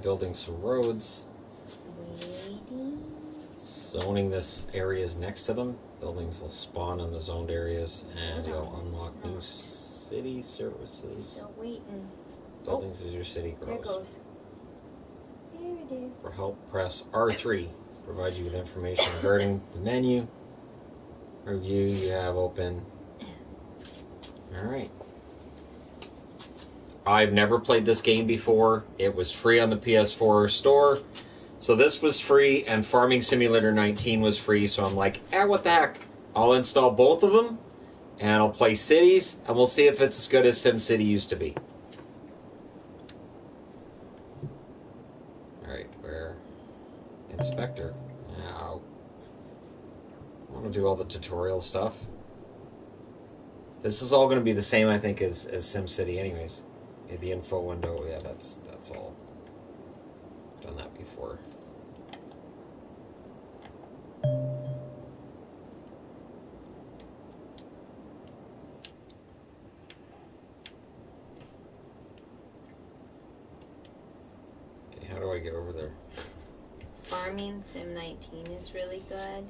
Building some roads. Waiting. Zoning this areas next to them. Buildings will spawn in the zoned areas, and you'll unlock new city services. Still waiting. Buildings as your city grows. There it goes. There it is. For help, press R3. Provide you with information regarding the menu. Review you have open. Alright. I've never played this game before. It was free on the PS4 store. So this was free, and Farming Simulator 19 was free, so I'm like, what the heck? I'll install both of them, and I'll play cities, and we'll see if it's as good as SimCity used to be. Alright, where? Inspector. Now, I want to do all the tutorial stuff. This is all going to be the same, I think, as SimCity anyways. The info window, yeah, that's all. Done that before. Okay, how do I get over there? Farming Sim 19 is really good.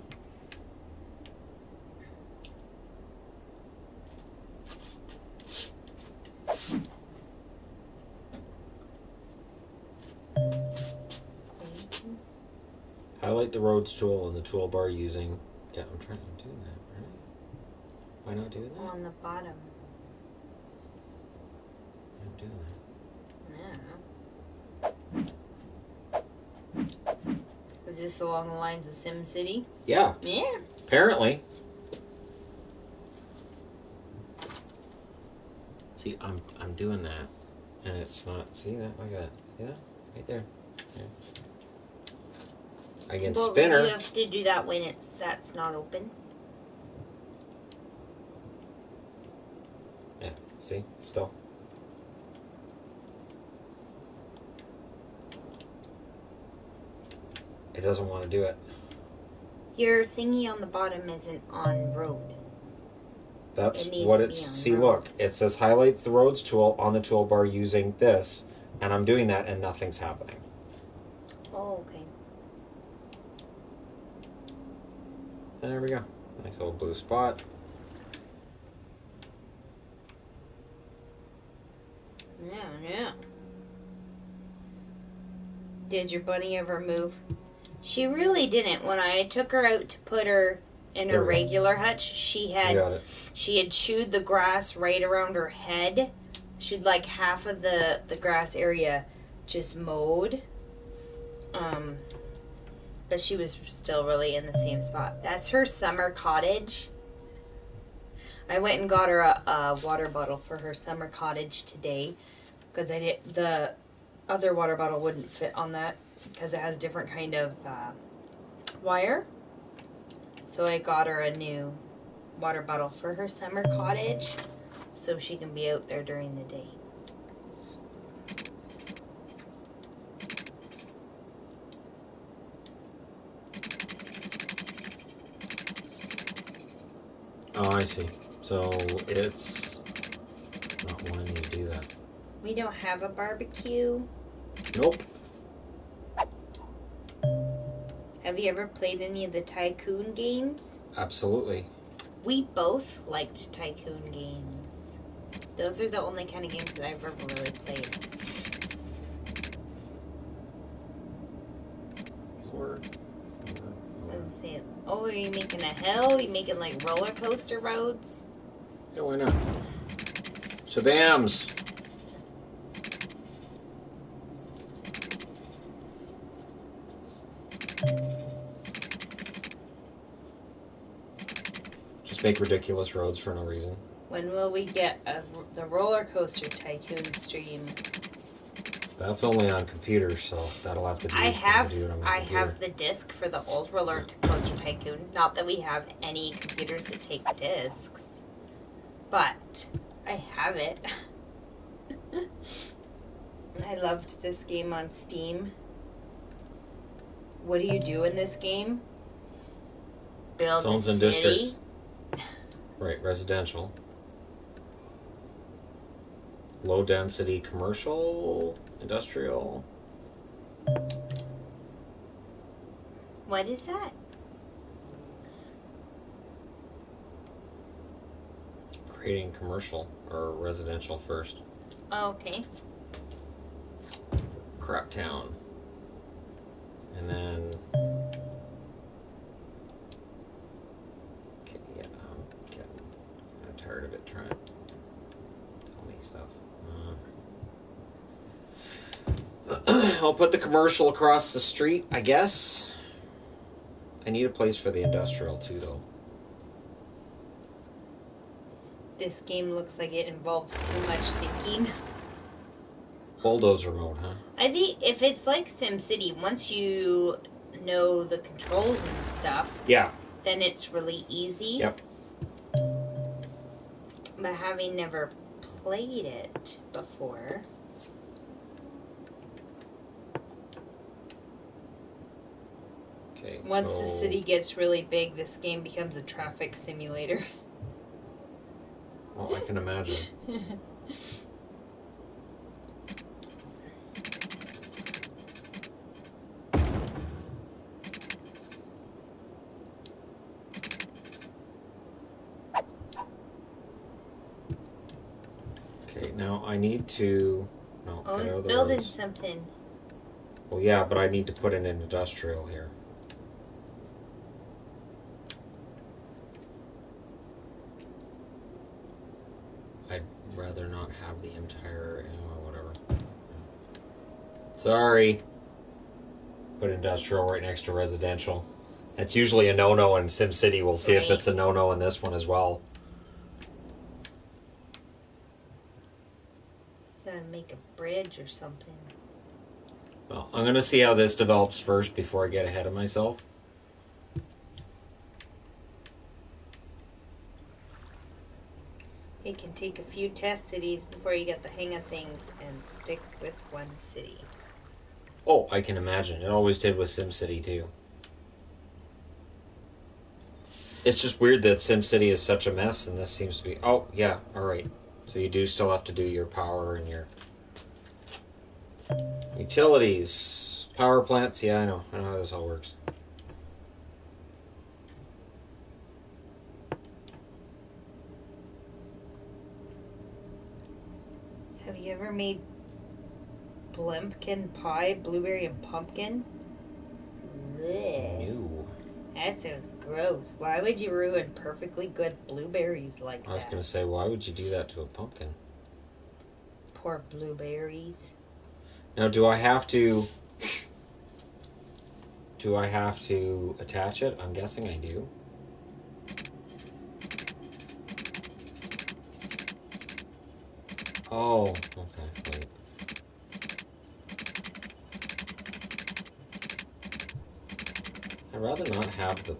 Highlight the roads tool in the toolbar using... Yeah, I'm trying to do that, right? Why not do that? On the bottom. I'm doing that. Yeah. Is this along the lines of SimCity? Yeah. Yeah. Apparently. See, I'm doing that, and it's not... See that? Look at that. See that? Right there. Yeah. Again, but spinner. You have to do that when that's not open. Yeah, see? Still. It doesn't want to do it. Your thingy on the bottom isn't on road. That's what it's... See, road. look. It says highlights the roads tool on the toolbar using this, and I'm doing that, and nothing's happening. Oh, okay. There we go. Nice little blue spot. Yeah. Did your bunny ever move? She really didn't. When I took her out to put her in her regular hutch, she had chewed the grass right around her head. She'd like half of the grass area just mowed. But she was still really in the same spot. That's her summer cottage. I went and got her a water bottle for her summer cottage today because the other water bottle wouldn't fit on that because it has different kind of wire. So I got her a new water bottle for her summer cottage so she can be out there during the day. Oh, I see. So it's not wanting you to do that. We don't have a barbecue. Nope. Have you ever played any of the Tycoon games? Absolutely. We both liked Tycoon games. Those are the only kind of games that I've ever really played. Oh, are you making a hill? Are you making like roller coaster roads? Yeah, why not? Shabams! Just make ridiculous roads for no reason. When will we get the roller coaster tycoon stream? That's only on computers, so that'll have to be. I have the disc for the old roller coaster tycoon. Not that we have any computers that take discs, but I have it. I loved this game on Steam. What do you do in this game? Build zones a and city. districts. Right, residential. Low density commercial, industrial. What is that? Creating commercial or residential first. Oh, okay. Crap town. And then... Okay, yeah, I'm getting kind of tired of it trying to tell me stuff. I'll put the commercial across the street, I guess. I need a place for the industrial too, though. This game looks like it involves too much thinking. Bulldozer mode, huh? I think if it's like SimCity, once you know the controls and stuff, Yeah. then it's really easy. Yep. But having never played it before... Okay, Once the city gets really big, this game becomes a traffic simulator. Well, I can imagine. Okay, now I need to... No, Oh, get out it's of the building roads. something. Well, yeah, but I need to put in an industrial here. I'd rather not have the entire... whatever. Sorry. Put industrial right next to residential. That's usually a no-no in SimCity. We'll see if it's a no-no in this one as well. Gotta make a bridge or something. Well, I'm going to see how this develops first before I get ahead of myself. It can take a few test cities before you get the hang of things and stick with one city. Oh, I can imagine. It always did with SimCity too. It's just weird that SimCity is such a mess and this seems to be... Oh, yeah, alright. So you do still have to do your power and your... Utilities. Power plants, yeah, I know how this all works. Have you ever made blumpkin pie, blueberry and pumpkin? Blech. No. That sounds gross. Why would you ruin perfectly good blueberries like that? I was going to say, why would you do that to a pumpkin? Poor blueberries. Now, do I have to attach it? I'm guessing I do. Oh, okay, wait. I'd rather not have the...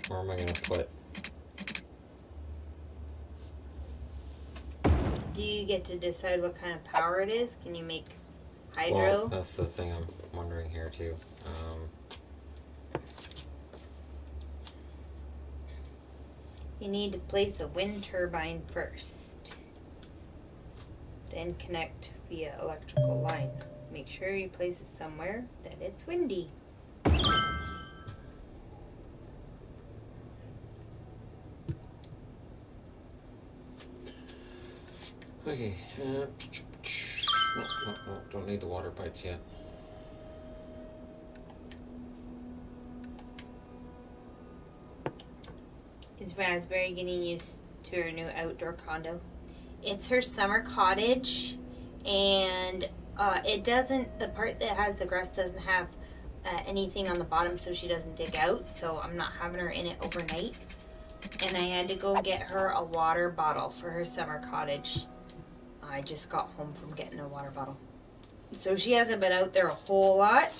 where am I going to put... Do you get to decide what kind of power it is? Can you make hydro? Well, that's the thing I'm wondering here, too. You need to place a wind turbine first. Then connect via electrical line. Make sure you place it somewhere that it's windy. Okay. No, don't need the water pipes yet. Is Raspberry getting used to her new outdoor condo? It's her summer cottage, and it doesn't, the part that has the grass doesn't have anything on the bottom, so she doesn't dig out, so I'm not having her in it overnight. And I had to go get her a water bottle for her summer cottage. I just got home from getting a water bottle. So she hasn't been out there a whole lot.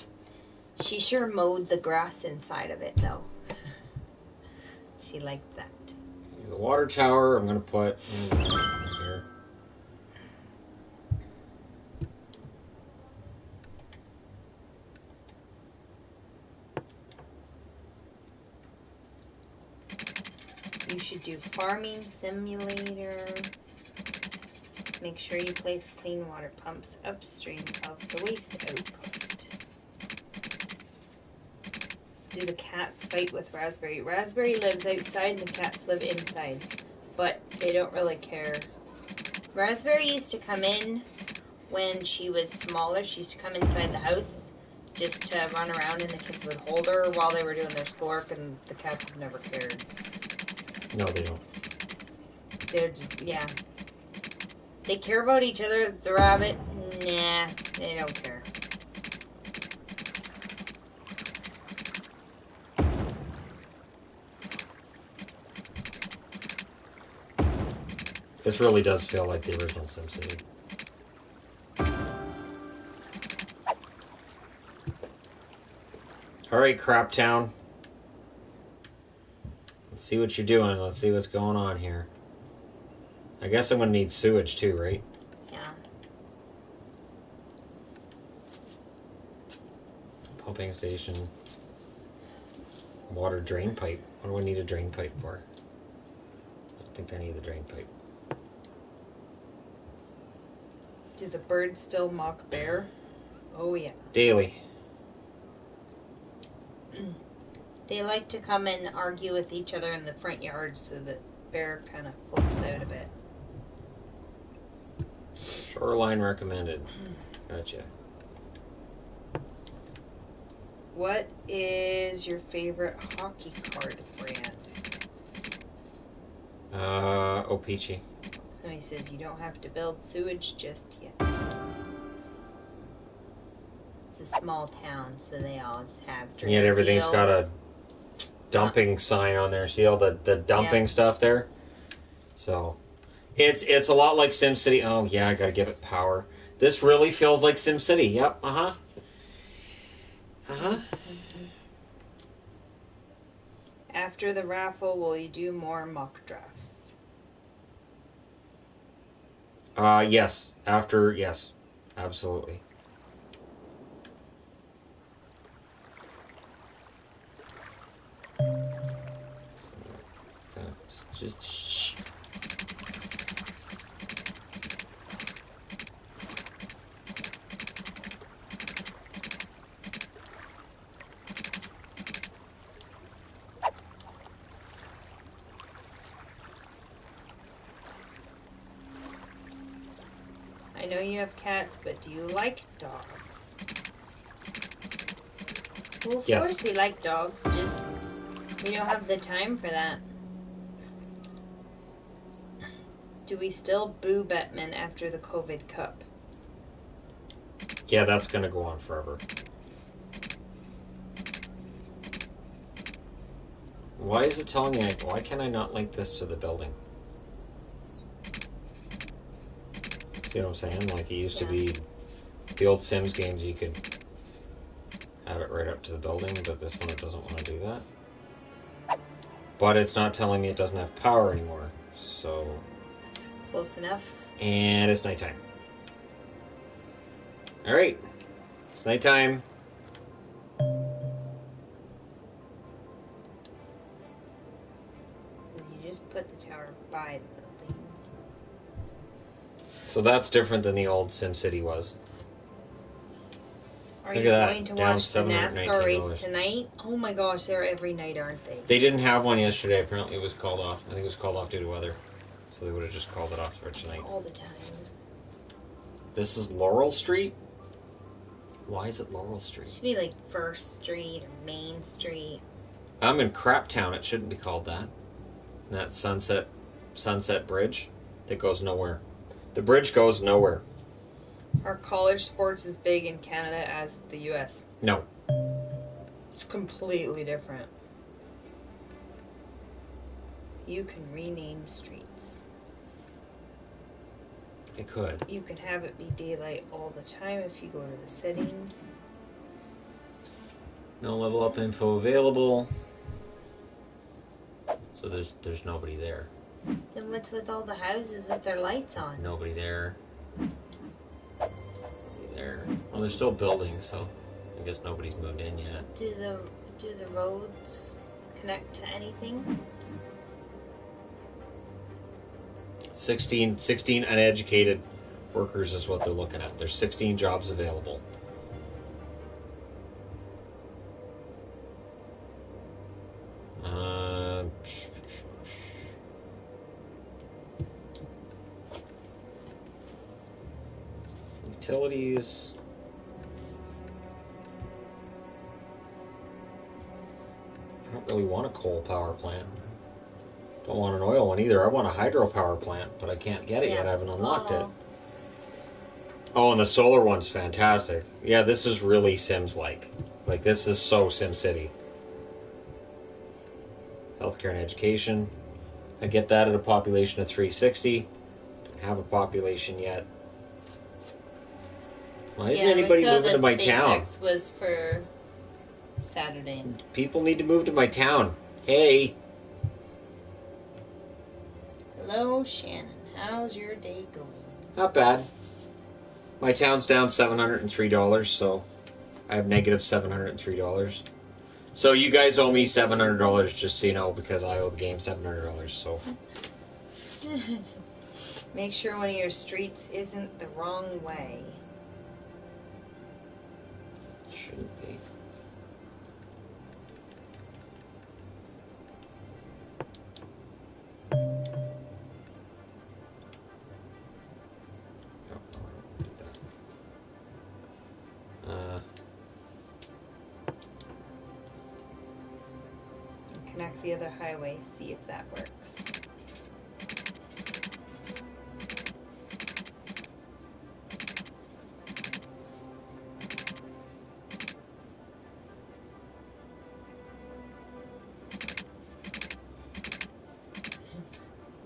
She sure mowed the grass inside of it, though. She liked that. The water tower, I'm going to put here. You should do farming simulator. Make sure you place clean water pumps upstream of the waste output. Do the cats fight with Raspberry? Raspberry lives outside and the cats live inside, but they don't really care. Raspberry used to come in when she was smaller. She used to come inside the house just to run around, and the kids would hold her while they were doing their schoolwork, and the cats have never cared. No, they don't. They're just, yeah. They care about each other. The rabbit, nah, they don't care. This really does feel like the original SimCity. Alright, Crap Town. Let's see what you're doing. Let's see what's going on here. I guess I'm going to need sewage too, right? Yeah. Pumping station. Water drain pipe. What do I need a drain pipe for? I don't think I need the drain pipe. Do the birds still mock bear? Oh, yeah. Daily. They like to come and argue with each other in the front yard, so that bear kind of flips out a bit. Shoreline recommended. Gotcha. What is your favorite hockey card brand? Peachy. Somebody says you don't have to build sewage just yet. It's a small town, so they all just have And yet everything's fields. got a dumping sign on there. See all the dumping stuff there? So it's a lot like SimCity. Oh yeah, I gotta give it power. This really feels like SimCity. Yep. After the raffle, will you do more mock drafts? Yes. After, yes. Absolutely. So, just shh. I know you have cats, but do you like dogs? Well, of Yes. course we like dogs, just we don't have the time for that. Do we still boo Bettman after the COVID Cup? Yeah, that's gonna go on forever. Why is it telling me? Why can I not link this to the building? See what I'm saying? Like it used to be, the old Sims games, you could have it right up to the building, but this one it doesn't want to do that. But it's not telling me it doesn't have power anymore, so... Close enough. And it's nighttime. Alright, it's nighttime. Because you just put the tower by the building. So that's different than the old SimCity was. Are Look you at that, going to down watch the NASCAR $719. race tonight? Oh my gosh, they're every night, aren't they? They didn't have one yesterday. Apparently it was called off. I think it was called off due to weather. So they would have just called it off for tonight. All the time. This is Laurel Street? Why is it Laurel Street? It should be like First Street or Main Street. I'm in Crap Town. It shouldn't be called that. And that Sunset Bridge that goes nowhere. The bridge goes nowhere. Are college sports as big in Canada as the US? No. It's completely different. You can rename streets. It could. You can have it be daylight all the time if you go to the settings. No level up info available. So there's nobody there. Then what's with all the houses with their lights on? Nobody there. Nobody there. Well, there's still buildings, so I guess nobody's moved in yet. Do the roads connect to anything? 16 uneducated workers is what they're looking at. There's 16 jobs available. Utilities. I don't really want a coal power plant. Don't want an oil one either. I want a hydropower plant, but I can't get it yet. I haven't unlocked it. Oh, and the solar one's fantastic. Yeah, this is really Sims-like. Like, this is so SimCity. Healthcare and education. I get that at a population of 360. Don't have a population yet. Why isn't anybody moving to my town? SpaceX was for Saturday. People need to move to my town. Hey. Hello, Shannon. How's your day going? Not bad. My town's down $703, so I have negative $703. So you guys owe me $700, just so you know, because I owe the game $700. So make sure one of your streets isn't the wrong way. Shouldn't be. Connect the other highway, see if that works.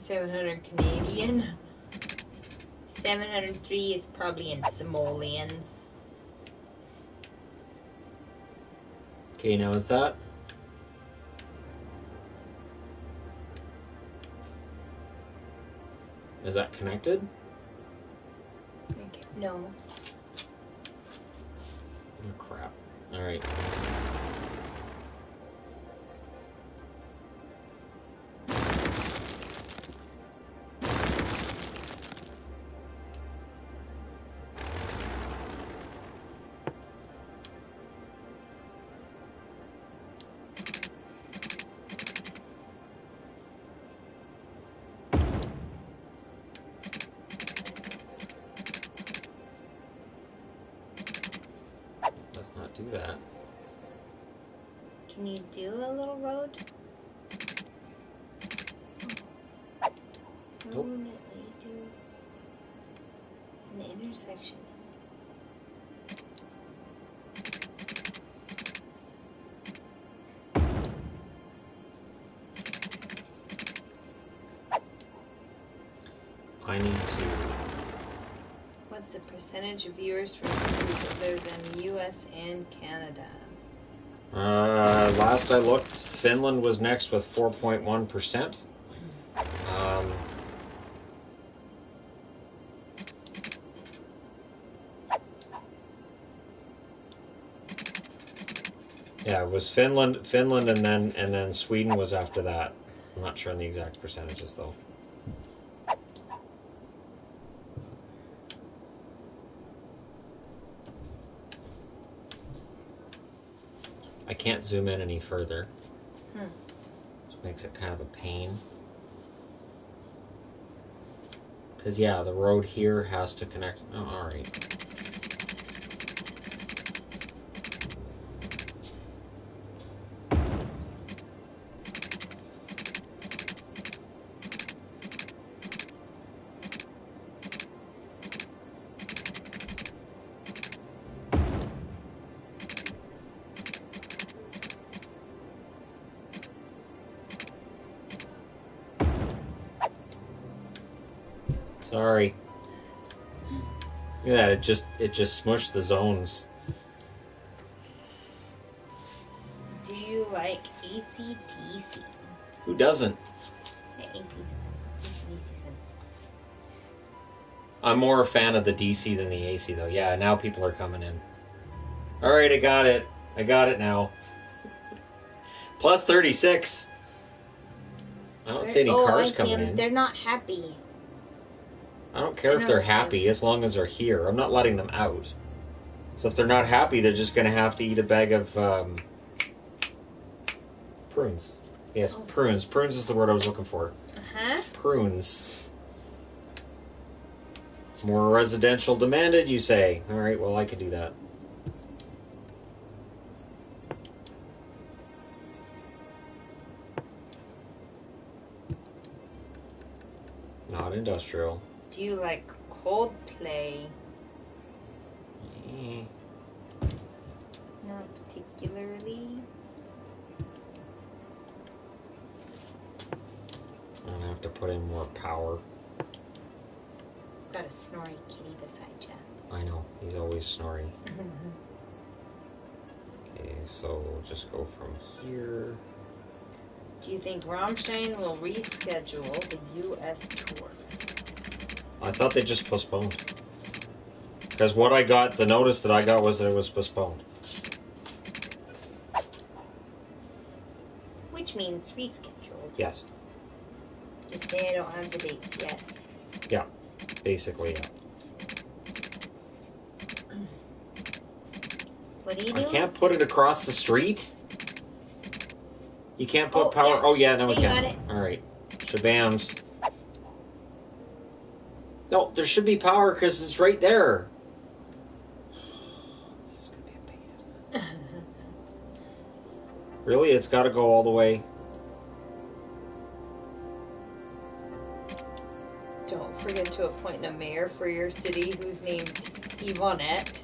$700 Canadian. 703 is probably in simoleons. Okay, now is that? Is that connected? Okay. No. Oh, crap. All right. Do that. Can you do a little road? Nope. Do an intersection. I need to. What's the percentage of viewers from countries other than the U.S. and Canada? Last I looked, Finland was next with 4.1%. Yeah, it was Finland, and then Sweden was after that. I'm not sure on the exact percentages though. I can't zoom in any further. Which makes it kind of a pain. Because, yeah, the road here has to connect. Oh, alright. Sorry. Look at that, it just smushed the zones. Do you like AC/DC? Who doesn't? Yeah, AC's fun. AC's fun. I'm more a fan of the DC than the AC though. Yeah, now people are coming in. Alright, I got it. I got it now. Plus 36. I don't see any cars coming in. They're not happy. I don't care I if know they're this happy as long as they're here. I'm not letting them out. So if they're not happy, they're just going to have to eat a bag of prunes. Yes, prunes. Prunes is the word I was looking for. Uh-huh. Prunes. More residential demanded, you say. All right, well, I could do that. Not industrial. Do you like Coldplay? Eh. Not particularly. I'm gonna have to put in more power. Got a snory kitty beside you. I know, he's always snoring. Okay, so just go from here. Do you think Rammstein will reschedule the U.S. tour? I thought they just postponed. Because what I got, the notice that I got was that it was postponed. Which means rescheduled. Yes. Just say I don't have the dates yet. Yeah, basically, yeah. What are you I doing? can't put it across the street? You can't put power... Yeah. Oh, yeah, no, we You can. got it. All right. Shabams. No, there should be power because it's right there. This is going to be a pain, isn't it? Really? It's got to go all the way? Don't forget to appoint a mayor for your city who's named Yvonnette.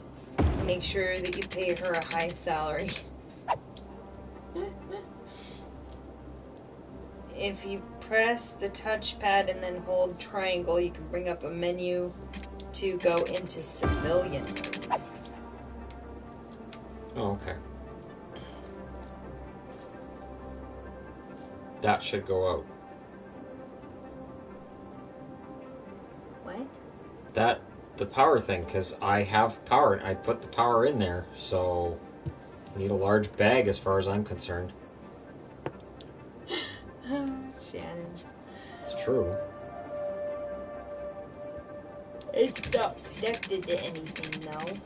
Make sure that you pay her a high salary. If you press the touchpad and then hold triangle, you can bring up a menu to go into civilian mode. Oh, okay. That should go out. What? The power thing, because I have power. I put the power in there, so I need a large bag as far as I'm concerned. Shannon. It's true. It's not connected to anything, though.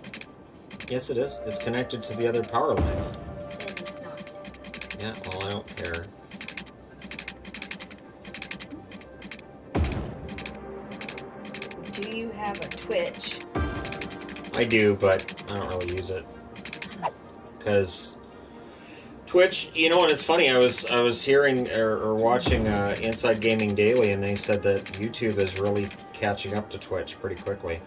Yes, it is. It's connected to the other power lines. It says it's not. Yeah, well, I don't care. Do you have a Twitch? I do, but I don't really use it. Because Twitch, you know what, it's funny, I was hearing or watching Inside Gaming Daily, and they said that YouTube is really catching up to Twitch pretty quickly.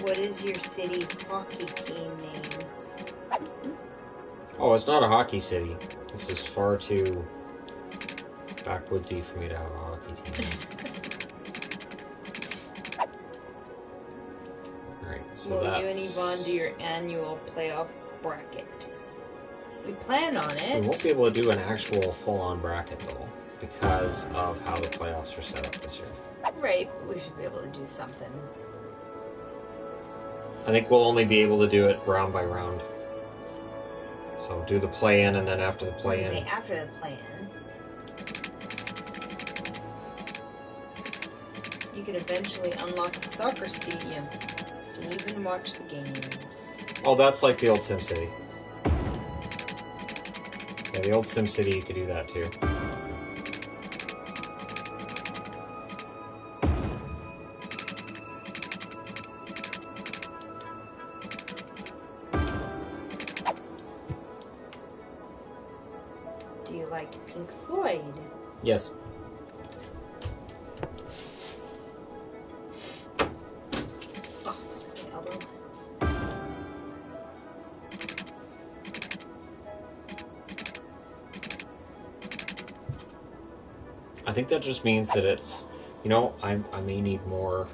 What is your city's hockey team name? Oh, it's not a hockey city. This is far too backwoodsy for me to have a hockey team. Alright, so Will that's... you and Yvonne do your annual playoff bracket? We plan on We it. won't be able to do an actual full-on bracket, though, because of how the playoffs are set up this year. Right, but we should be able to do something. I think we'll only be able to do it round by round. So do the play-in, and then after the play-in... Say after the play-in. You could eventually unlock the soccer stadium and even watch the games. Oh, that's like the old SimCity. Yeah, the old SimCity, you could do that too. Do you like Pink Floyd? Yes. Oh, that's my elbow. I think that just means that it's, you know, I may need more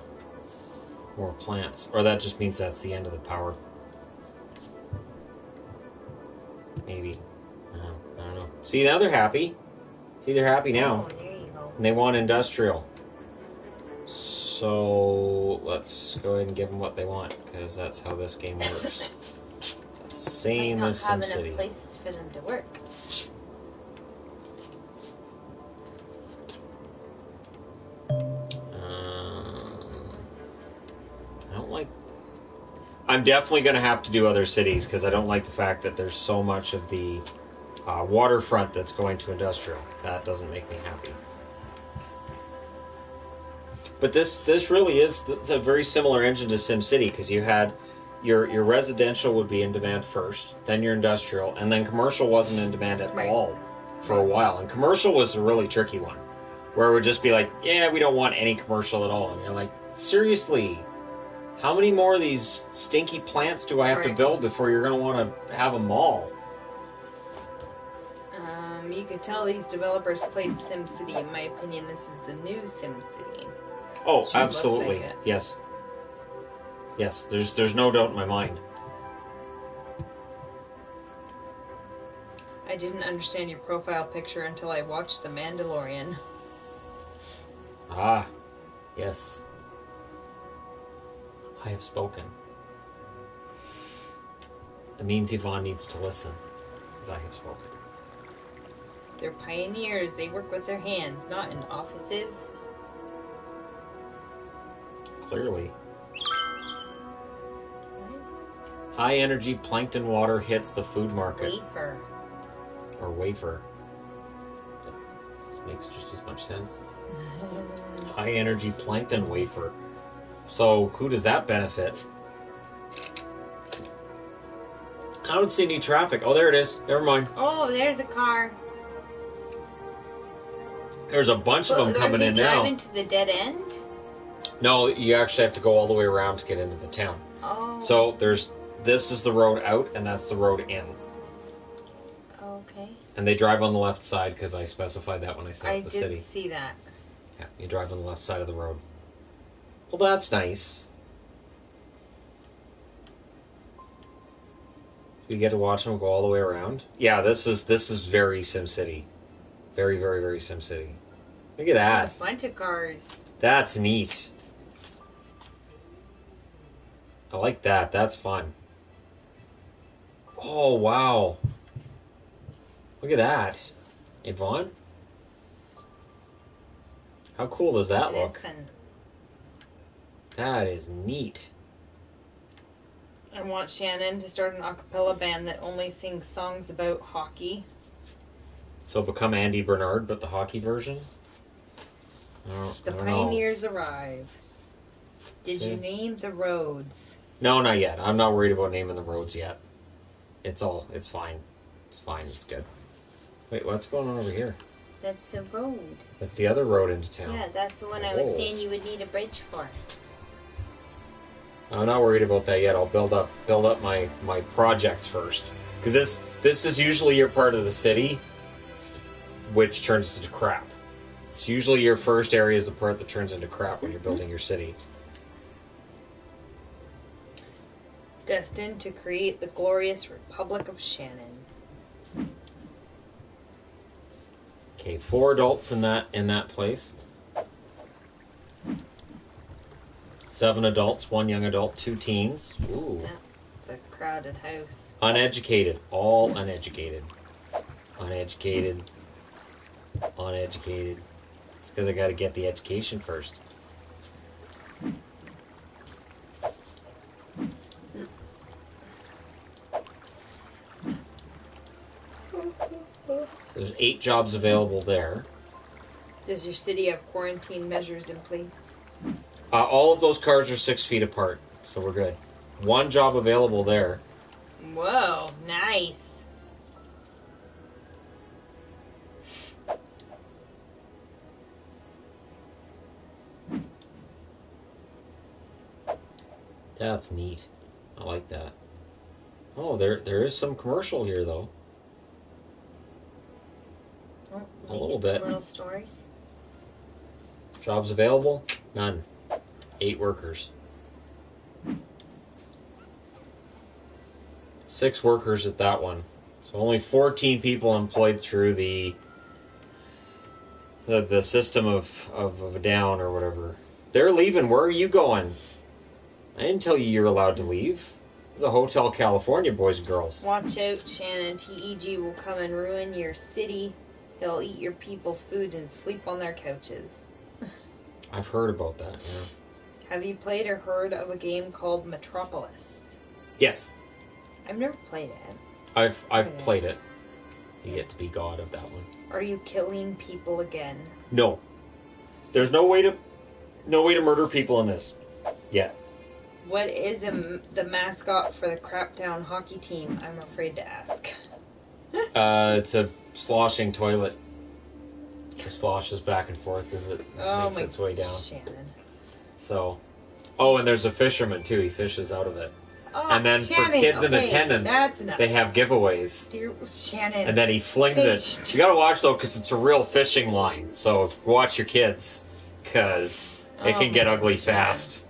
plants, or that just means that's the end of the power. Maybe. I don't know. See, now they're happy. See, they're happy now. Oh, there you go. And they want industrial. So let's go ahead and give them what they want, because that's how this game works. Same as Might not have SimCity. enough places for them to work. I don't like. I'm definitely going to have to do other cities because I don't like the fact that there's so much of the waterfront that's going to industrial. That doesn't make me happy. But this really is a very similar engine to SimCity because you had your residential would be in demand first, then your industrial, and then commercial wasn't in demand at all for a while. And commercial was a really tricky one, where it would just be like, yeah, we don't want any commercial at all. And you're like, seriously, how many more of these stinky plants do I have to build before you're going to want to have a mall? You can tell these developers played SimCity. In my opinion, this is the new SimCity. Oh, absolutely. Like yes. Yes, there's no doubt in my mind. I didn't understand your profile picture until I watched The Mandalorian. Ah, yes. I have spoken. It means Yvonne needs to listen, as I have spoken. They're pioneers. They work with their hands, not in offices. Clearly. High energy plankton water hits the food market. Wafer. Or wafer. This makes just as much sense. High energy plankton wafer. So who does that benefit? I don't see any traffic. Oh, there it is. Never mind. Oh, there's a car. There's a bunch of them coming in now. Are they driving to the dead end? No, you actually have to go all the way around to get into the town. Oh. So this is the road out, and that's the road in. Okay. And they drive on the left side because I specified that when I set up the city. I did see that. Yeah, you drive on the left side of the road. Well, that's nice. You get to watch them go all the way around. Yeah, this is very SimCity. Very, very, very SimCity. Look at that. A bunch of cars. That's neat. I like that. That's fun. Oh, wow. Look at that. Yvonne? How cool does that look? That is neat. I want Shannon to start an a cappella band that only sings songs about hockey. So become Andy Bernard, but the hockey version? The pioneers arrive. Did you name the roads? No, not yet. I'm not worried about naming the roads yet. It's fine. It's fine. It's good. Wait, what's going on over here? That's the road. That's the other road into town. Yeah, that's the one I was saying you would need a bridge for. I'm not worried about that yet. I'll build up my projects first. Because this is usually your part of the city, which turns into crap. It's usually your first area is the part that turns into crap when you're building your city. Destined to create the glorious Republic of Shannon. Okay, 4 adults in that place. 7 adults, 1 young adult, 2 teens. Ooh. Yeah, it's a crowded house. Uneducated. All uneducated. Uneducated. Uneducated. It's because I got to get the education first. So there's 8 jobs available there. Does your city have quarantine measures in place? All of those cars are 6 feet apart, so we're good. 1 job available there. Whoa, nice. That's neat. I like that. Oh, there is some commercial here, though. Oh, a little bit. Little stores. Jobs available? None. 8 workers. 6 workers at that one. So only 14 people employed through the system of a down or whatever. They're leaving. Where are you going? I didn't tell you you're allowed to leave. It's a Hotel California, boys and girls. Watch out, Shannon. TEG will come and ruin your city. He'll eat your people's food and sleep on their couches. I've heard about that, yeah. Have you played or heard of a game called Metropolis? Yes. I've never played it. I've played it. You get to be God of that one. Are you killing people again? No. There's no way to murder people in this. Yet. What is the mascot for the Craptown hockey team? I'm afraid to ask. It's a sloshing toilet. It sloshes back and forth as it makes its way down. Shannon. So, and there's a fisherman too. He fishes out of it. Oh, And then Shannon, for kids in okay, attendance, that's enough. they have giveaways. Dear Shannon. And then he flings it. You gotta watch though, because it's a real fishing line. So watch your kids, because it can get ugly fast.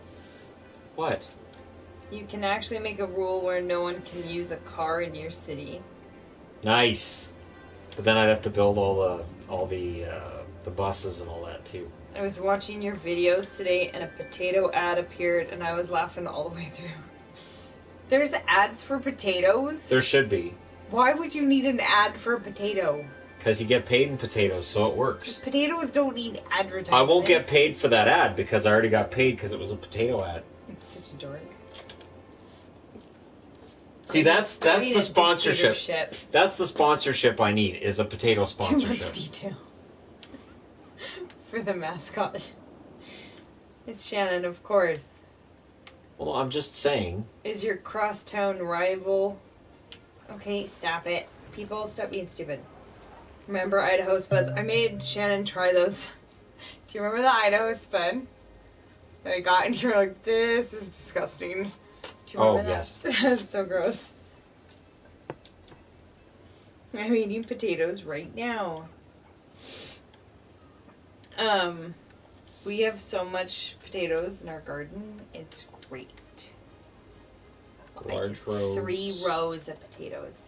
What? You can actually make a rule where no one can use a car in your city. Nice. But then I'd have to build all the buses and all that too. I was watching your videos today, and a potato ad appeared, and I was laughing all the way through. There's ads for potatoes? There should be. Why would you need an ad for a potato? Because you get paid in potatoes, so it works. Potatoes don't need advertising. I won't get paid for that ad because I already got paid because it was a potato ad. It's such a dork. See, that's the sponsorship. That's the sponsorship I need, is a potato sponsorship. Too much detail. For the mascot. It's Shannon, of course. Well, I'm just saying. Is your crosstown rival... Okay, stop it. People, stop being stupid. Remember Idaho Spuds? I made Shannon try those. Do you remember the Idaho Spud that I got? And you were like, this is disgusting. Do you remember that? Yes. That's so gross. I'm eating potatoes right now. We have so much potatoes in our garden. It's great. Large rows. 3 rows of potatoes.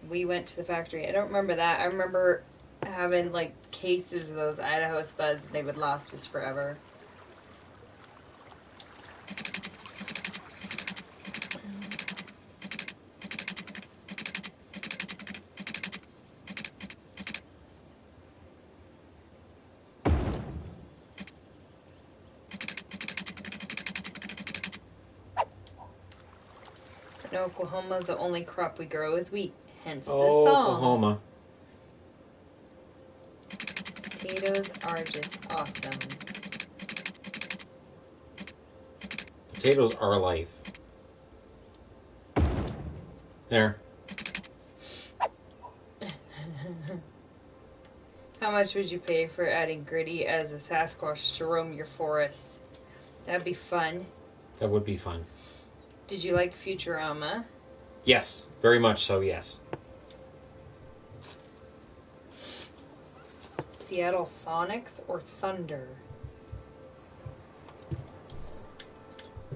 We went to the factory. I don't remember that. I remember having like cases of those Idaho Spuds, and they would last us forever. In Oklahoma, the only crop we grow is wheat, hence the song. Oklahoma. Potatoes are just awesome. Potatoes are life. There. How much would you pay for adding Gritty as a Sasquatch to roam your forests? That'd be fun. That would be fun. Did you like Futurama? Yes, very much so, yes. Seattle Sonics or Thunder?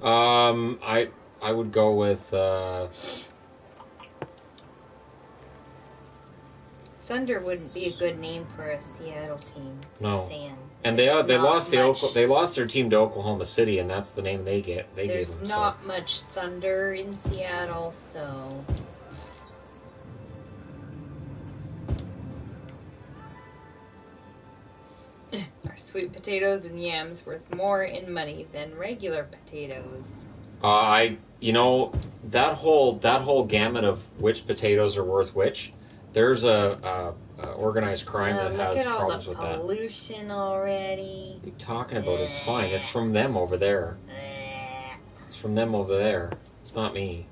I would go with Thunder wouldn't be a good name for a Seattle team. No. Sand. And they lost they lost their team to Oklahoma City, and that's the name they gave them. There's not much thunder in Seattle, so are sweet potatoes and yams worth more in money than regular potatoes? That whole gamut of which potatoes are worth which. There's a organized crime that has problems with that. Look at all the pollution already. What are you talking about? It's fine. It's from them over there. It's from them over there. It's not me.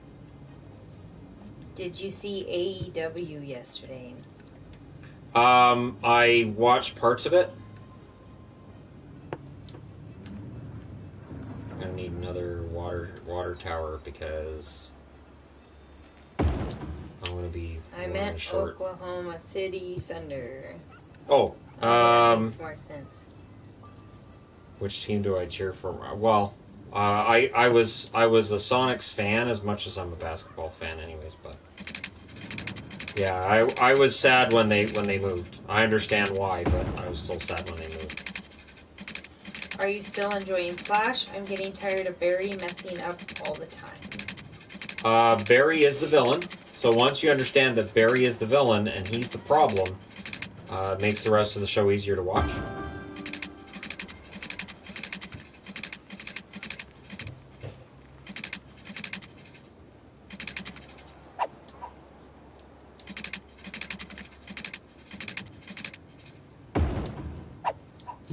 Did you see AEW yesterday? I watched parts of it. I'm gonna need another water tower because I'm gonna be. I meant short. Oklahoma City Thunder. Oh, that makes more sense. Which team do I cheer for? Well, I was a Sonics fan as much as I'm a basketball fan, anyways. But yeah, I was sad when they moved. I understand why, but I was still sad when they moved. Are you still enjoying Flash? I'm getting tired of Barry messing up all the time. Barry is the villain. So once you understand that Barry is the villain and he's the problem, it makes the rest of the show easier to watch.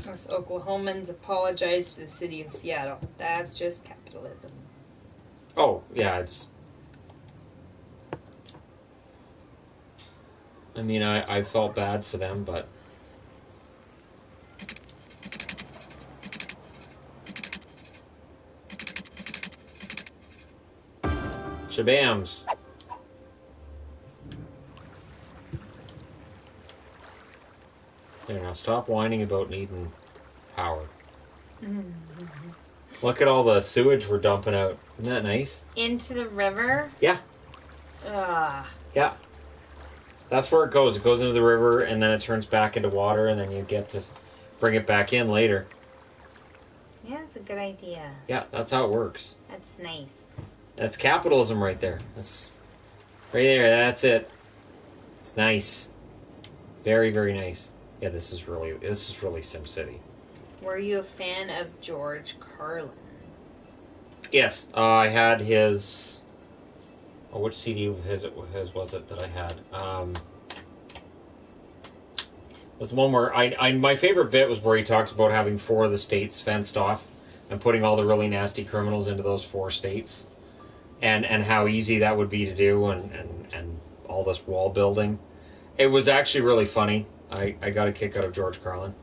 Us Oklahomans apologize to the city of Seattle. That's just capitalism. Oh, yeah, it's... I mean, I felt bad for them, but... Shabams. There, now stop whining about needing power. Look at all the sewage we're dumping out. Isn't that nice? Into the river? Yeah. Yeah. That's where it goes. It goes into the river, and then it turns back into water, and then you get to bring it back in later. Yeah, that's a good idea. Yeah, that's how it works. That's nice. That's capitalism right there. That's right there. That's it. It's nice. Very, very nice. Yeah, this is really SimCity. Were you a fan of George Carlin? Yes, I had his. Oh, which CD of his was it that I had? Was the one where my favorite bit was where he talks about having 4 of the states fenced off and putting all the really nasty criminals into those 4 states, and how easy that would be to do, and all this wall building. It was actually really funny. I got a kick out of George Carlin.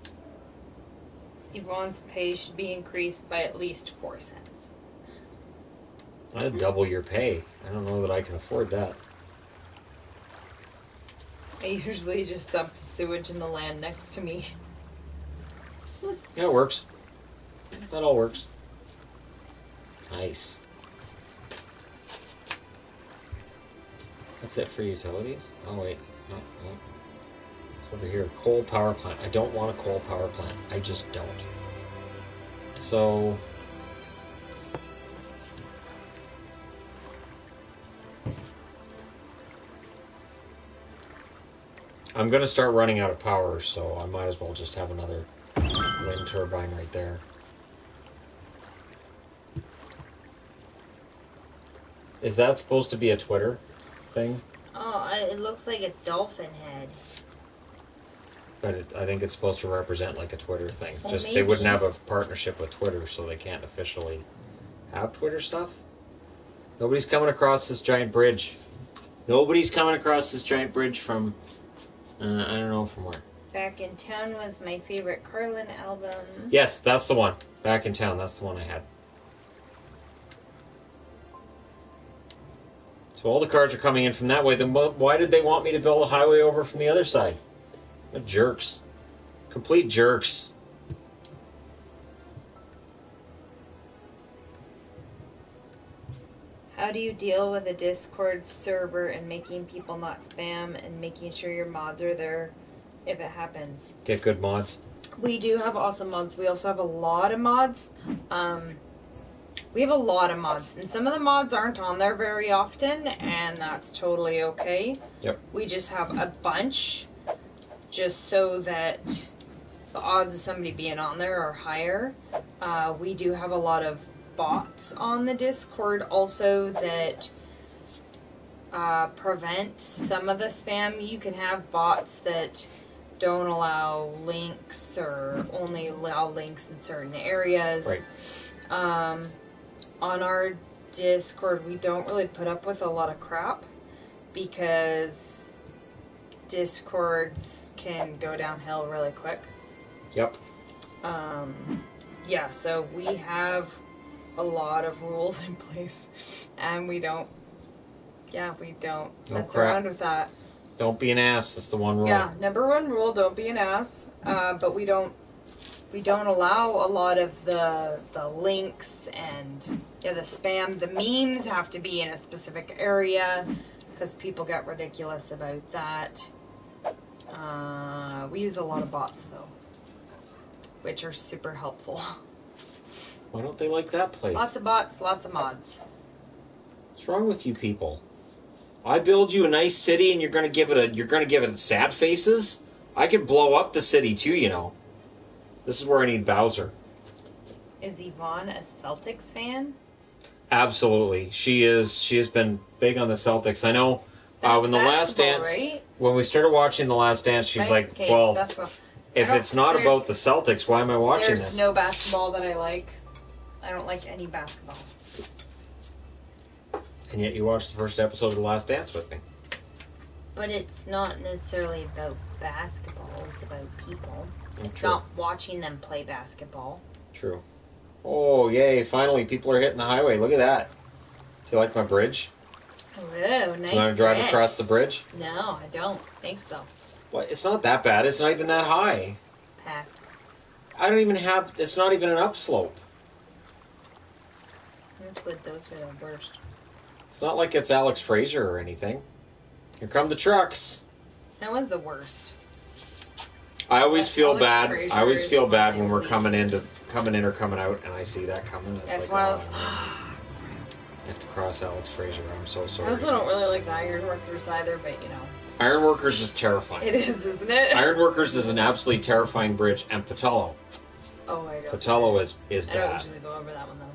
Yvonne's pay should be increased by at least 4 cents. I'd double your pay. I don't know that I can afford that. I usually just dump the sewage in the land next to me. Yeah, it works. That all works. Nice. That's it for utilities? Oh, wait. No. It's over here. Coal power plant. I don't want a coal power plant. I just don't. So... I'm going to start running out of power, so I might as well just have another wind turbine right there. Is that supposed to be a Twitter thing? Oh, it looks like a dolphin head. But I think it's supposed to represent like a Twitter thing. Well, just maybe. They wouldn't have a partnership with Twitter, so they can't officially have Twitter stuff. Nobody's coming across this giant bridge. Nobody's coming across this giant bridge from... I don't know from where. Back in Town was my favorite Carlin album. Yes, that's the one. Back in Town, that's the one I had. So all the cars are coming in from that way. Then why did they want me to build a highway over from the other side? What jerks. Complete jerks. How do you deal with a Discord server and making people not spam and making sure your mods are there if it happens? Get good mods. We do have awesome mods. We also have a lot of mods. We have a lot of mods, and some of the mods aren't on there very often, and that's totally okay. Yep. We just have a bunch, just so that the odds of somebody being on there are higher. We do have a lot of bots on the Discord also that prevent some of the spam. You can have bots that don't allow links or only allow links in certain areas. Right. On our Discord, we don't really put up with a lot of crap because Discords can go downhill really quick. Yep. Yeah, so we have a lot of rules in place, and we don't mess around with that. Don't be an ass. That's the one rule. Yeah, number 1 rule: don't be an ass. But we don't allow a lot of the links and the spam. The memes have to be in a specific area because people get ridiculous about that. We use a lot of bots though, which are super helpful. Why don't they like that place? Lots of bots, lots of mods. What's wrong with you people? I build you a nice city and you're gonna give it sad faces? I could blow up the city too, you know. This is where I need Bowser. Is Yvonne a Celtics fan? Absolutely. She has been big on the Celtics. I know when the Last Dance, right? when we started watching the Last Dance, she's Right? like, Okay, well, it's basketball. if it's not about the Celtics, why am I watching There's this? no basketball that I like. I don't like any basketball. And yet you watched the first episode of The Last Dance with me. But it's not necessarily about basketball. It's about people. It's True. not watching them play basketball. True. Oh, yay. Finally, people are hitting the highway. Look at that. Do you like my bridge? Whoa, nice. Do you want to drive across the bridge? No, I don't think so. Well, it's not that bad. It's not even that high. Pass. It's not even an upslope. That's good. Those are the worst. It's not like it's Alex Fraser or anything. Here come the trucks. That was the worst. I always feel Alex bad. Fraser I always is feel one bad of when the we're least. coming in or coming out, and I see that coming. It's That's like, why I oh, was. no. I have to cross Alex Fraser. I'm so I sorry. also don't really like the Ironworkers either, but you know. Ironworkers is terrifying. It is, isn't it? Ironworkers is an absolutely terrifying bridge, and Patello. Oh my god. Patello is I don't bad. usually go over that one though.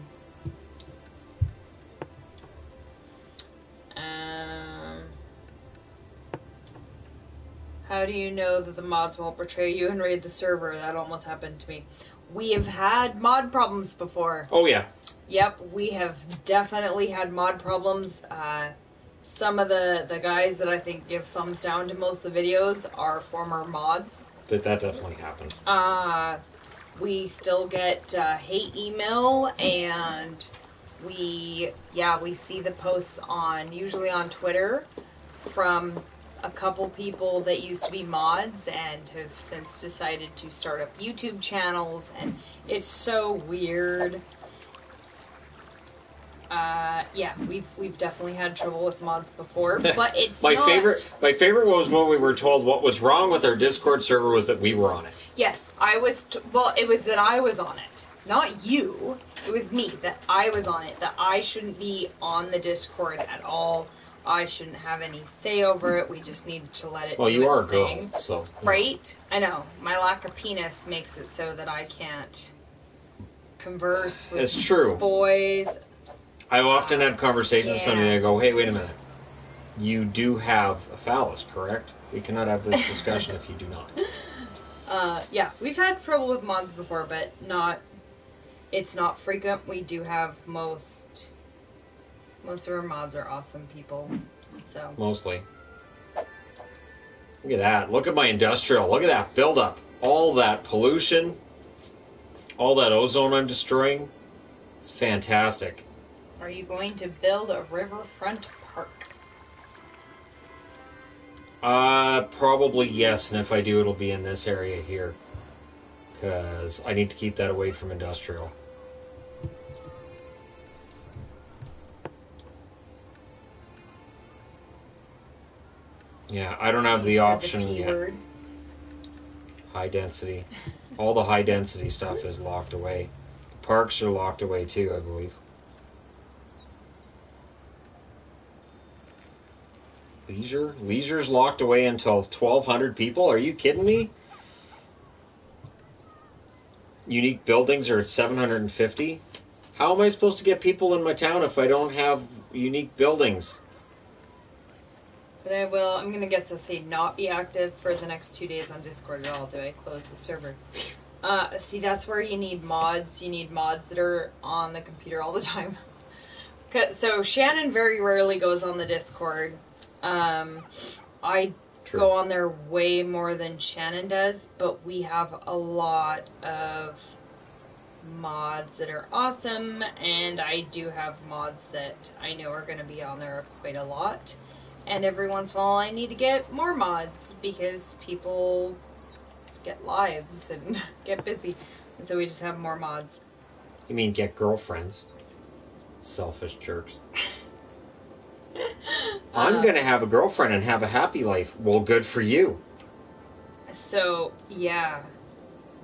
How do you know that the mods won't betray you and raid the server? That almost happened to me. We have had mod problems before. Oh yeah. Yep, we have definitely had mod problems. Some of the guys that I think give thumbs down to most of the videos are former mods. That definitely happened. We still get hate email, and we see the posts usually on Twitter from a couple people that used to be mods and have since decided to start up YouTube channels, and it's so weird. We've definitely had trouble with mods before, but it's my not... favorite was when we were told what was wrong with our Discord server was that we were on it. Yes, it was that I was on it. Not you. It was me, that I was on it, that I shouldn't be on the Discord at all. I shouldn't have any say over it. We just needed to let it Well, do you its are a girl, thing. so... Right? I know. My lack of penis makes it so that I can't converse with It's true. boys. I've often had conversations with somebody Yeah. that go, hey, wait a minute. You do have a phallus, correct? We cannot have this discussion if you do not. We've had trouble with mods before, but it's not frequent. We do have most of our mods are awesome people, so. Mostly. Look at that. Look at my industrial. Look at that buildup. All that pollution. All that ozone I'm destroying. It's fantastic. Are you going to build a riverfront park? Probably yes, and if I do, it'll be in this area here. Because I need to keep that away from industrial. Yeah, I don't have the option yet. High density. All the high density stuff is locked away. The parks are locked away too, I believe. Leisure's locked away until 1,200 people? Are you kidding me? Unique buildings are at 750? How am I supposed to get people in my town if I don't have unique buildings? But I'm going to guess to say not be active for the next 2 days on Discord at all. Do I close the server? See, that's where you need mods. You need mods that are on the computer all the time. So Shannon very rarely goes on the Discord. I go on there way more than Shannon does, but we have a lot of mods that are awesome, and I do have mods that I know are going to be on there quite a lot. And every once in a while I need to get more mods because people get lives and get busy. And so we just have more mods. You mean get girlfriends? Selfish jerks. I'm going to have a girlfriend and have a happy life. Well, good for you. So, yeah.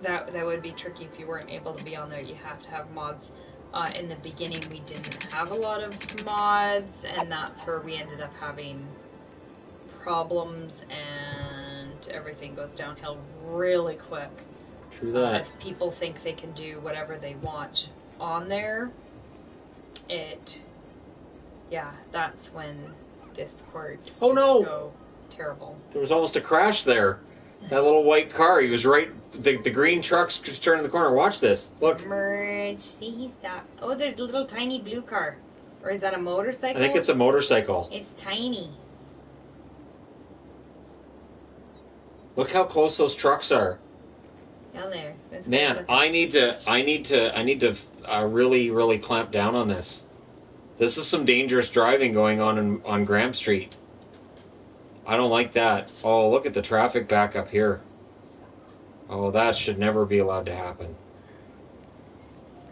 That would be tricky if you weren't able to be on there. You have to have mods. In the beginning, we didn't have a lot of mods, and that's where we ended up having problems, and everything goes downhill really quick. True that. If people think they can do whatever they want on there, that's when Discords go terrible. There was almost a crash there. That little white car, he was right, the green truck's just turning the corner. Watch this. Look. Merge. See, he stopped. Oh, there's a little tiny blue car. Or is that a motorcycle? I think it's a motorcycle. It's tiny. Look how close those trucks are. Down there. Man, I need to really, really clamp down on this. This is some dangerous driving going on Graham Street. I don't like that. Oh, look at the traffic back up here. Oh, that should never be allowed to happen.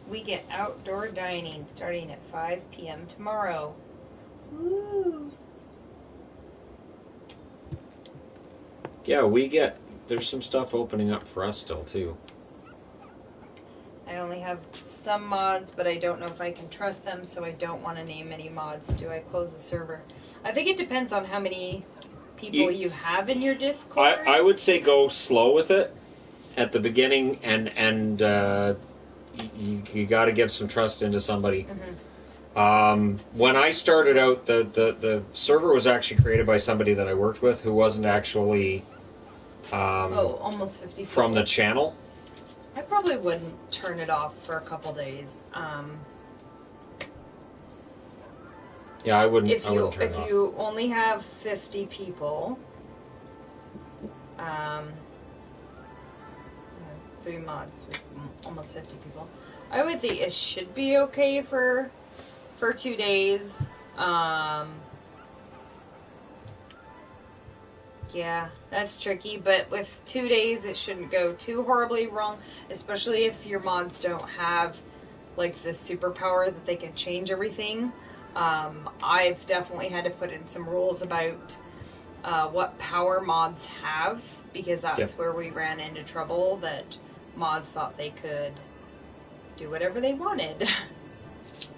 We get outdoor dining starting at 5 p.m. tomorrow. Woo! Yeah, there's some stuff opening up for us still, too. I only have some mods, but I don't know if I can trust them, so I don't want to name any mods. Do I close the server? I think it depends on how many people you have in your Discord. I would say go slow with it at the beginning, and you got to give some trust into somebody. Mm-hmm. When I started out, the server was actually created by somebody that I worked with who wasn't actually almost 50 from people. the channel. I probably wouldn't turn it off for a couple days. Yeah, I wouldn't. If I wouldn't turn it off. you only have 50 people, 3 mods, almost 50 people, I would think it should be okay for 2 days. Yeah, that's tricky, but with 2 days it shouldn't go too horribly wrong, especially if your mods don't have like the superpower that they can change everything. I've definitely had to put in some rules about what power mods have, because that's where we ran into trouble, that mods thought they could do whatever they wanted.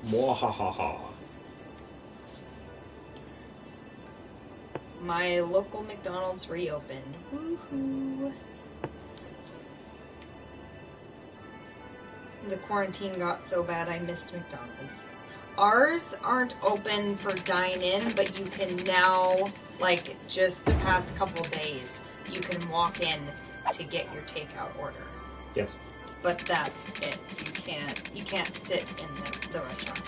Mwahaha. My local McDonald's reopened. Woohoo! The quarantine got so bad I missed McDonald's. Ours aren't open for dine-in, but you can now, like, just the past couple days, you can walk in to get your takeout order. Yes. But that's it. You can't sit in the restaurant.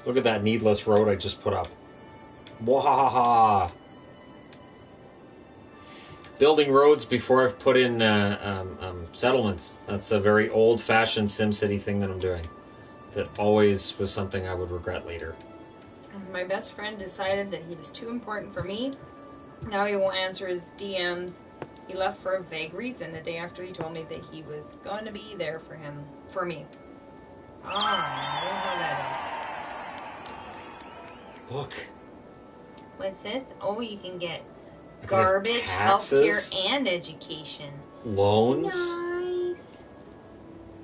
Look at that needless road I just put up. Mwahaha. Building roads before I've put in settlements. That's a very old-fashioned SimCity thing that I'm doing. That always was something I would regret later. My best friend decided that he was too important for me. Now he won't answer his DMs. He left for a vague reason the day after he told me that he was going to be there for me. Oh, I don't know how that Look. is. What's this? Oh, you can get I can have garbage, taxes, healthcare, and education. loans. Nice.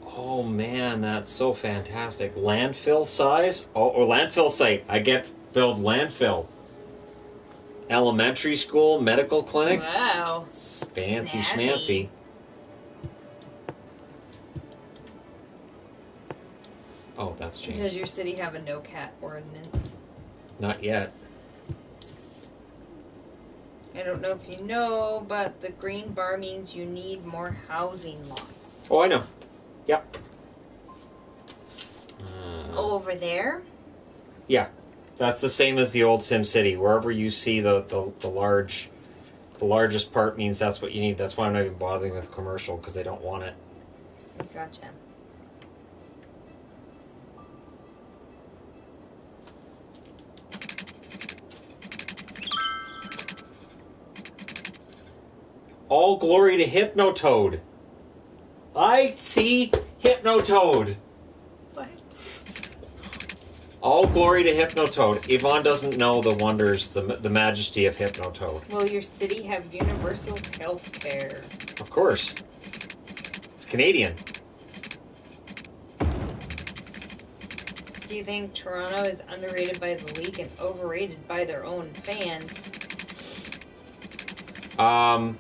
Oh man, that's so fantastic. Landfill size? Oh, or landfill site. I get filled landfill. Elementary school, medical clinic. Wow. Fancy Snazzy. schmancy. Oh, that's changed. Does your city have a no cat ordinance? Not yet. I don't know if you know, but the green bar means you need more housing lots. Oh, I know. Yep. Over there? Yeah. That's the same as the old SimCity. Wherever you see the largest part means that's what you need. That's why I'm not even bothering with commercial, because they don't want it. Gotcha. All glory to Hypnotoad. I see Hypnotoad. What? All glory to Hypnotoad. Yvonne doesn't know the wonders, the majesty of Hypnotoad. Will your city have universal health care? Of course. It's Canadian. Do you think Toronto is underrated by the league and overrated by their own fans? I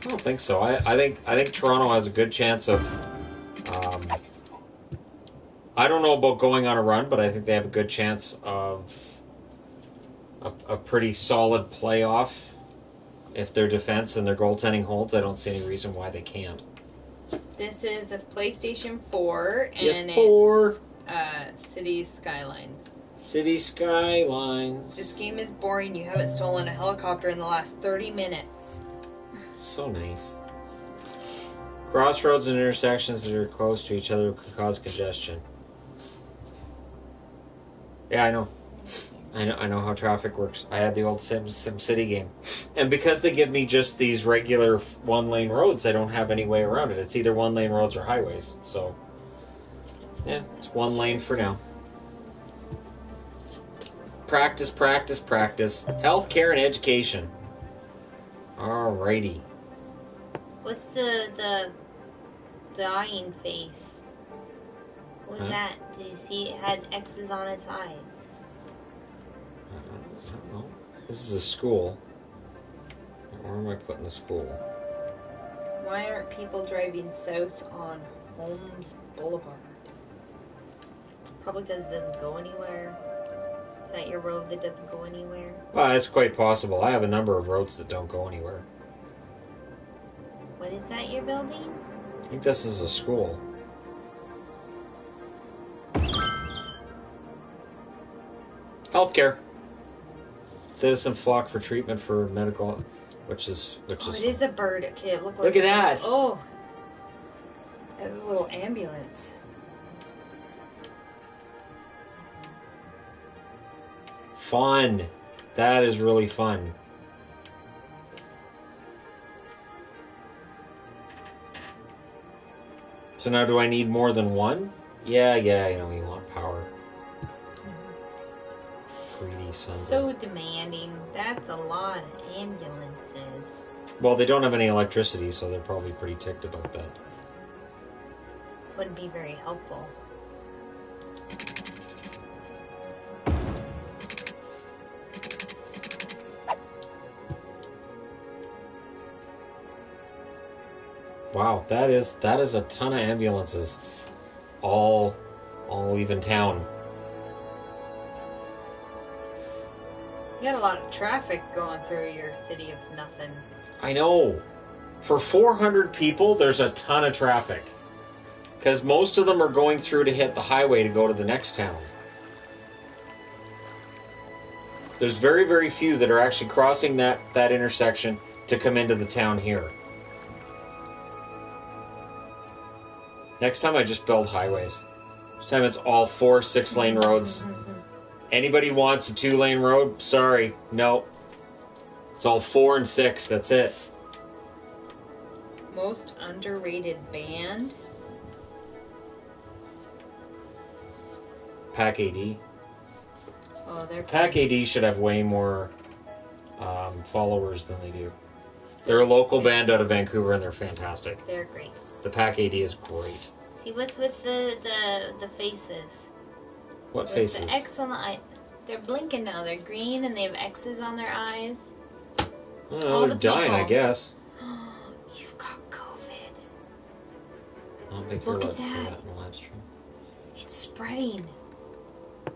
don't think so. I think Toronto has a good chance of. I don't know about going on a run, but I think they have a good chance of a pretty solid playoff. If their defense and their goaltending holds, I don't see any reason why they can't. This is a PlayStation 4, and PS4. it's City Skylines. City Skylines. This game is boring. You haven't stolen a helicopter in the last 30 minutes. So nice. Crossroads and intersections that are close to each other can cause congestion. Yeah, I know. I know how traffic works. I had the old Sim City game. And because they give me just these regular one-lane roads, I don't have any way around it. It's either one-lane roads or highways. So, yeah, it's one lane for now. Practice, practice, practice. Healthcare and education. Alrighty. What's the dying face? What was that? Did you see it had X's on its eyes? I don't know. This is a school. Where am I putting the school? Why aren't people driving south on Holmes Boulevard? Probably because it doesn't go anywhere. Is that your road that doesn't go anywhere? Well, it's quite possible. I have a number of roads that don't go anywhere. What is that you're building? I think this is a school. Healthcare. Citizen flock for treatment for medical, which is. It is a bird. Okay, look at that. Oh, it's a little ambulance. Fun. That is really fun. So now, do I need more than one? Yeah, you know, you want power. Greedy sons. So demanding. That's a lot of ambulances. Well, they don't have any electricity, so they're probably pretty ticked about that. Wouldn't be very helpful. Wow, that is a ton of ambulances, all leaving town. You got a lot of traffic going through your city of nothing. I know. For 400 people, there's a ton of traffic. Because most of them are going through to hit the highway to go to the next town. There's very, very few that are actually crossing that intersection to come into the town here. Next time I just build highways. This time it's all 4 6-lane roads. Anybody wants a 2-lane road? Sorry, no. It's all 4 and 6, that's it. Most underrated band? Pack AD. Oh, they're Pack AD should have way more followers than they do. They're a local band out of Vancouver and they're fantastic. They're great. The Pack AD is great. See what's with the faces? What With faces? the X on the eye. They're blinking now. They're green and they have X's on their eyes. Oh, they're dying, I guess. You've got COVID. I don't think Look you're at allowed to say that. that in the live stream. It's spreading.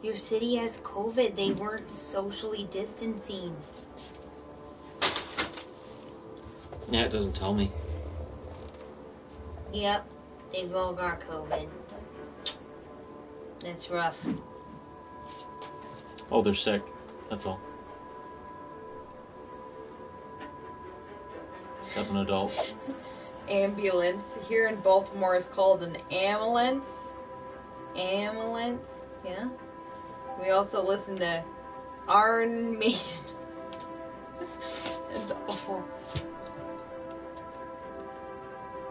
Your city has COVID. They weren't socially distancing. Yeah, it doesn't tell me. Yep. They've all got COVID. That's rough. Oh, they're sick. That's all. 7 adults. Ambulance. Here in Baltimore is called an ambulance. Ambulance. Yeah. We also listen to Iron Maiden. It's awful.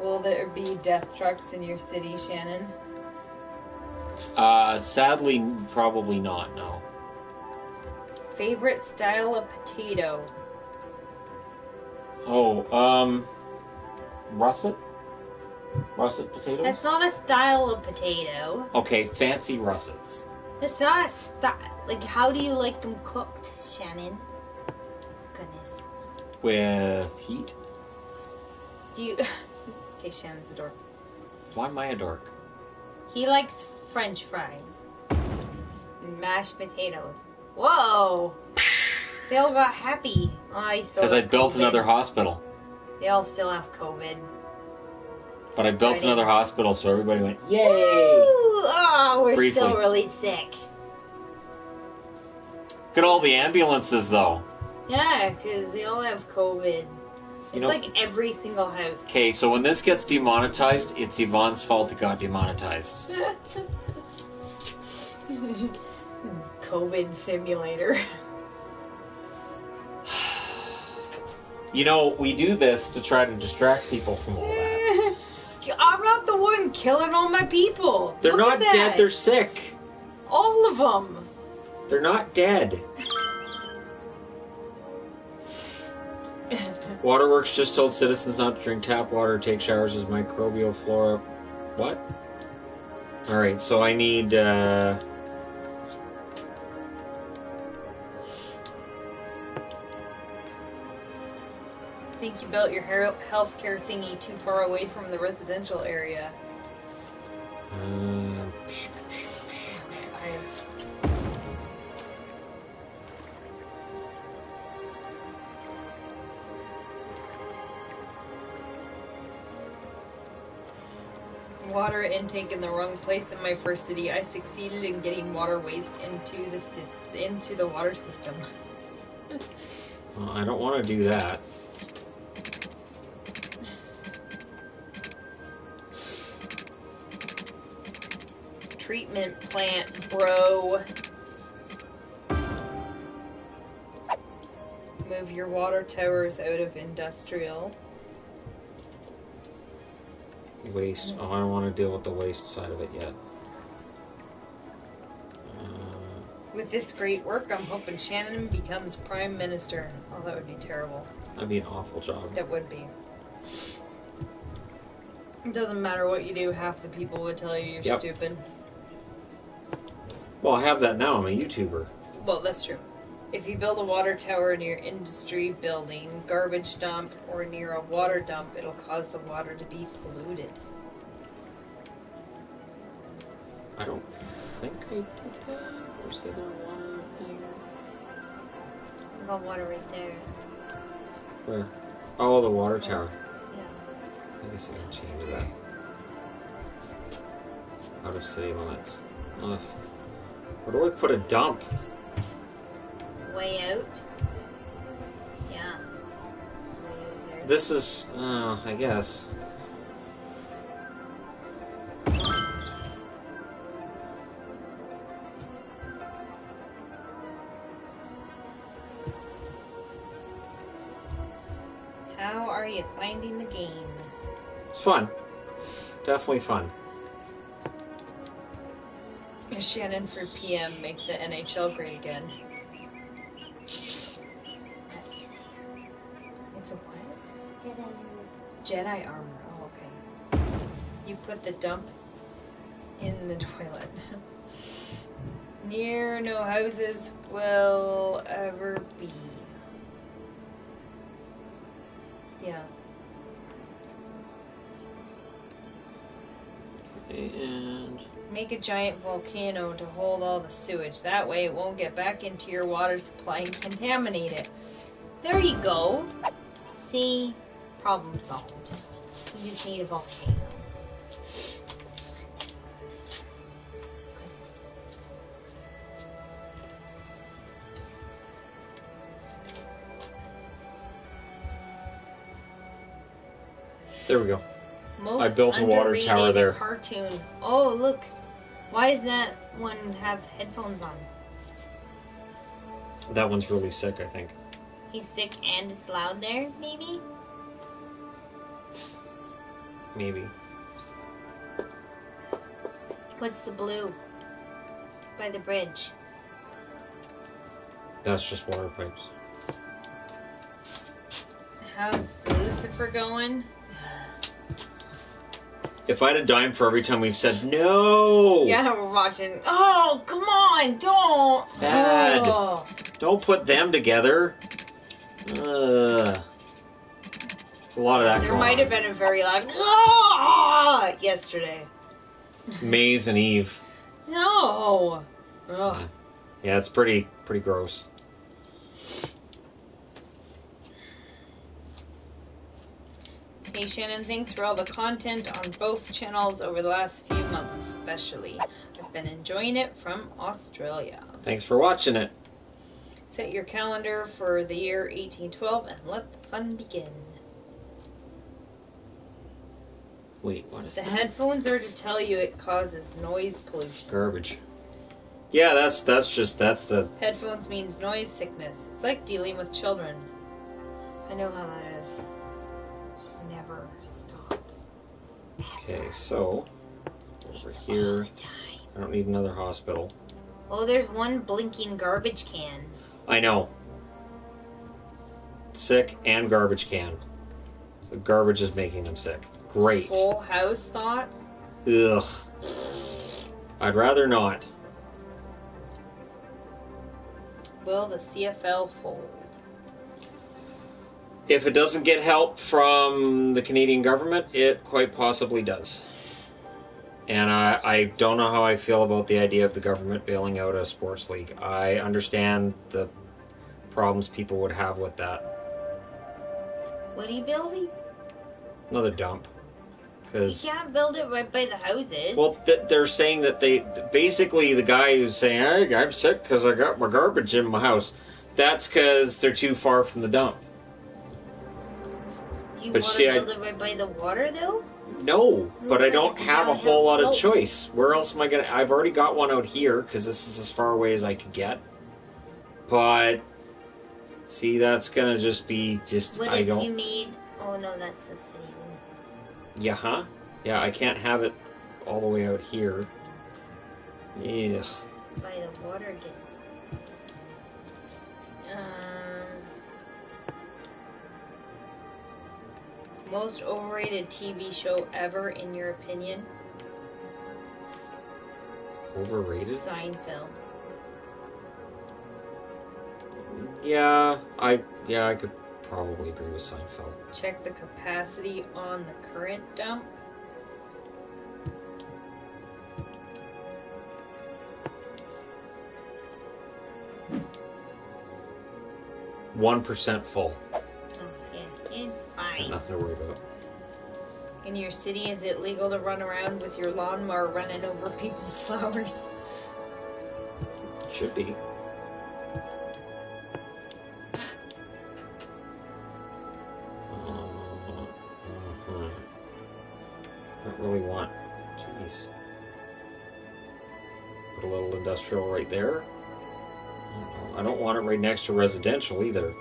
Will there be death trucks in your city, Shannon? Sadly, probably not, no. Favorite style of potato? Oh, russet? Russet potatoes? That's not a style of potato. Okay, fancy russets. It's not a style. Like, how do you like them cooked, Shannon? Goodness. With heat? Do you... Okay, Shannon's a dork. Why am I a dork? He likes French fries. And mashed potatoes. Whoa! They all got happy. Oh, Because I built another hospital. They all still have COVID. But I built another hospital, so everybody went, yay! Woo! Oh, we're Briefly. still really sick. Look at all the ambulances, though. Yeah, because they all have COVID. It's like every single house. Okay, so when this gets demonetized, it's Yvonne's fault it got demonetized. COVID simulator. We do this to try to distract people from all that. I'm not the one killing all my people. They're Look not at dead, that. they're sick. All of them. They're not dead. Waterworks just told citizens not to drink tap water or take showers as microbial flora. What? Alright, so I need, I think you built your healthcare thingy too far away from the residential area. Water intake in the wrong place in my first city. I succeeded in getting water waste into the water system. Well, I don't want to do that. Treatment plant, bro. Move your water towers out of industrial. Waste. Oh, I don't want to deal with the waste side of it yet. With this great work, I'm hoping Shannon becomes Prime Minister. Oh, that would be terrible. That'd be an awful job. That would be. It doesn't matter what you do, half the people would tell you you're stupid. Well, I have that now. I'm a YouTuber. Well, that's true. If you build a water tower near industry building, garbage dump, or near a water dump, it'll cause the water to be polluted. I don't think I did that. Or say the water thing. I got water right there. Where? Oh, the water tower. Yeah. I guess I can change that. Out of city limits. Where do I put a dump? Way out? Yeah. Way out there. This is, I guess. How are you finding the game? It's fun. Definitely fun. Shannon for PM, make the NHL great again. It's a what? Jedi armor. Oh, okay. You put the dump in the toilet. Near no houses will ever be. Yeah. And Make a giant volcano to hold all the sewage. That way it won't get back into your water supply and contaminate it. There you go. See? Problem solved. You just need a volcano. there we go. Most I built a water underrated tower there. Cartoon. Oh, look. Why does that one have headphones on? That one's really sick, I think. He's sick and it's loud there, maybe? Maybe. What's the blue? By the bridge. That's just water pipes. How's Lucifer going? If I had a dime for every time we've said no. Yeah, we're watching. Oh, come on, don't. Bad. Oh. Don't put them together. There's a lot of that There going might on. have been a very loud yesterday. Maze and Eve. No. Ugh. Yeah, it's pretty gross. Hey Shannon, thanks for all the content on both channels over the last few months especially. I've been enjoying it from Australia. Thanks for watching it. Set your calendar for the year 1812 and let the fun begin. Wait, what is The that? headphones are to tell you it causes noise pollution. Garbage. Yeah, that's the... Headphones means noise sickness. It's like dealing with children. I know how that is. Just never stops. Okay, so over It's here. all the time. I don't need another hospital. Oh, there's one blinking garbage can. I know. Sick and garbage can. So garbage is making them sick. Great. Full House thoughts? Ugh. I'd rather not. Will the CFL fold? If it doesn't get help from the Canadian government, it quite possibly does. And I don't know how I feel about the idea of the government bailing out a sports league. I understand the problems people would have with that. What are you building? Another dump. You 'Cause, can't build it right by the houses. well, they're saying that basically the guy who's saying, hey, I'm sick because I got my garbage in my house. That's because they're too far from the dump. Do you but want see, to build it right by the water, though? No, but I don't have a whole lot of downhill slope. choice. Where else am I gonna? I've already got one out here because this is as far away as I could get. But see, that's gonna just be What I if don't. you made... Oh, no, that's the city limits. Yeah, huh? Yeah, I can't have it all the way out here. Ugh. By the water again. Most overrated TV show ever, in your opinion? Overrated? Seinfeld. Yeah, I could probably agree with Seinfeld. Check the capacity on the current dump. – 1% full. Oh, yeah, it's fine. Nothing to worry about. In your city, is it legal to run around with your lawnmower running over people's flowers? Should be. Don't really want. Jeez. Put a little industrial right there. I don't want it right next to residential either.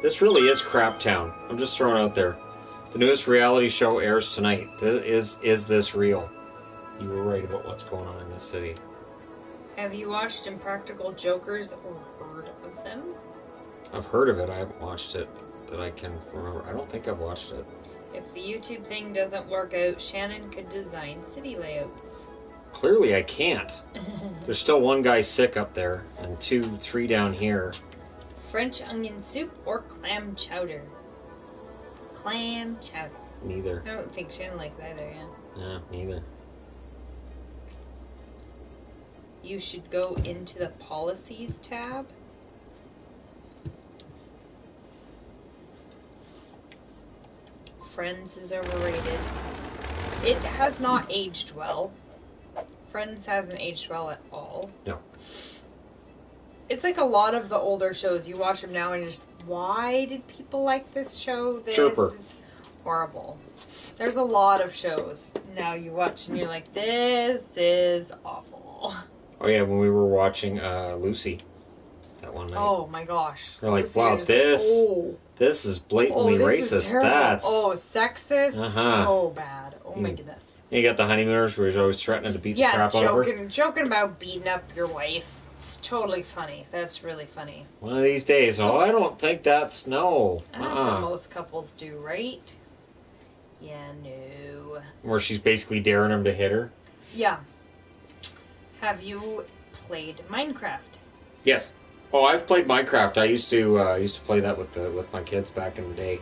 This really is crap town. I'm just throwing it out there. The newest reality show airs tonight. Is this real? You were right about what's going on in this city. Have you watched Impractical Jokers or heard of them? I've heard of it. I haven't watched it that I can remember. I don't think I've watched it. If the YouTube thing doesn't work out, Shannon could design city layouts. Clearly I can't. There's still one guy sick up there, and 3 down here. French onion soup or clam chowder? Clam chowder. Neither. I don't think Shannon likes either, yeah. Yeah, neither. You should go into the policies tab. Friends is overrated. It has not aged well. Friends hasn't aged well at all. No. It's like a lot of the older shows. You watch them now and you're just, why did people like this show? This Chirper. is horrible. There's a lot of shows now you watch and you're like, this is awful. Oh yeah, when we were watching Lucy that one night. Oh my gosh. We're like, Lucy, wow, you're just this is blatantly this is racist. terrible. That's Oh, sexist. Uh-huh. So bad. Oh my Mm. goodness. You got the honeymooners where he's always threatening to beat the crap out of her. Joking about beating up your wife. It's totally funny. That's really funny. One of these days. Oh, I don't think that's no. That's what most couples do, right? Yeah, no. Where she's basically daring him to hit her. Yeah. Have you played Minecraft? Yes. Oh, I've played Minecraft. I used to play that with my kids back in the day.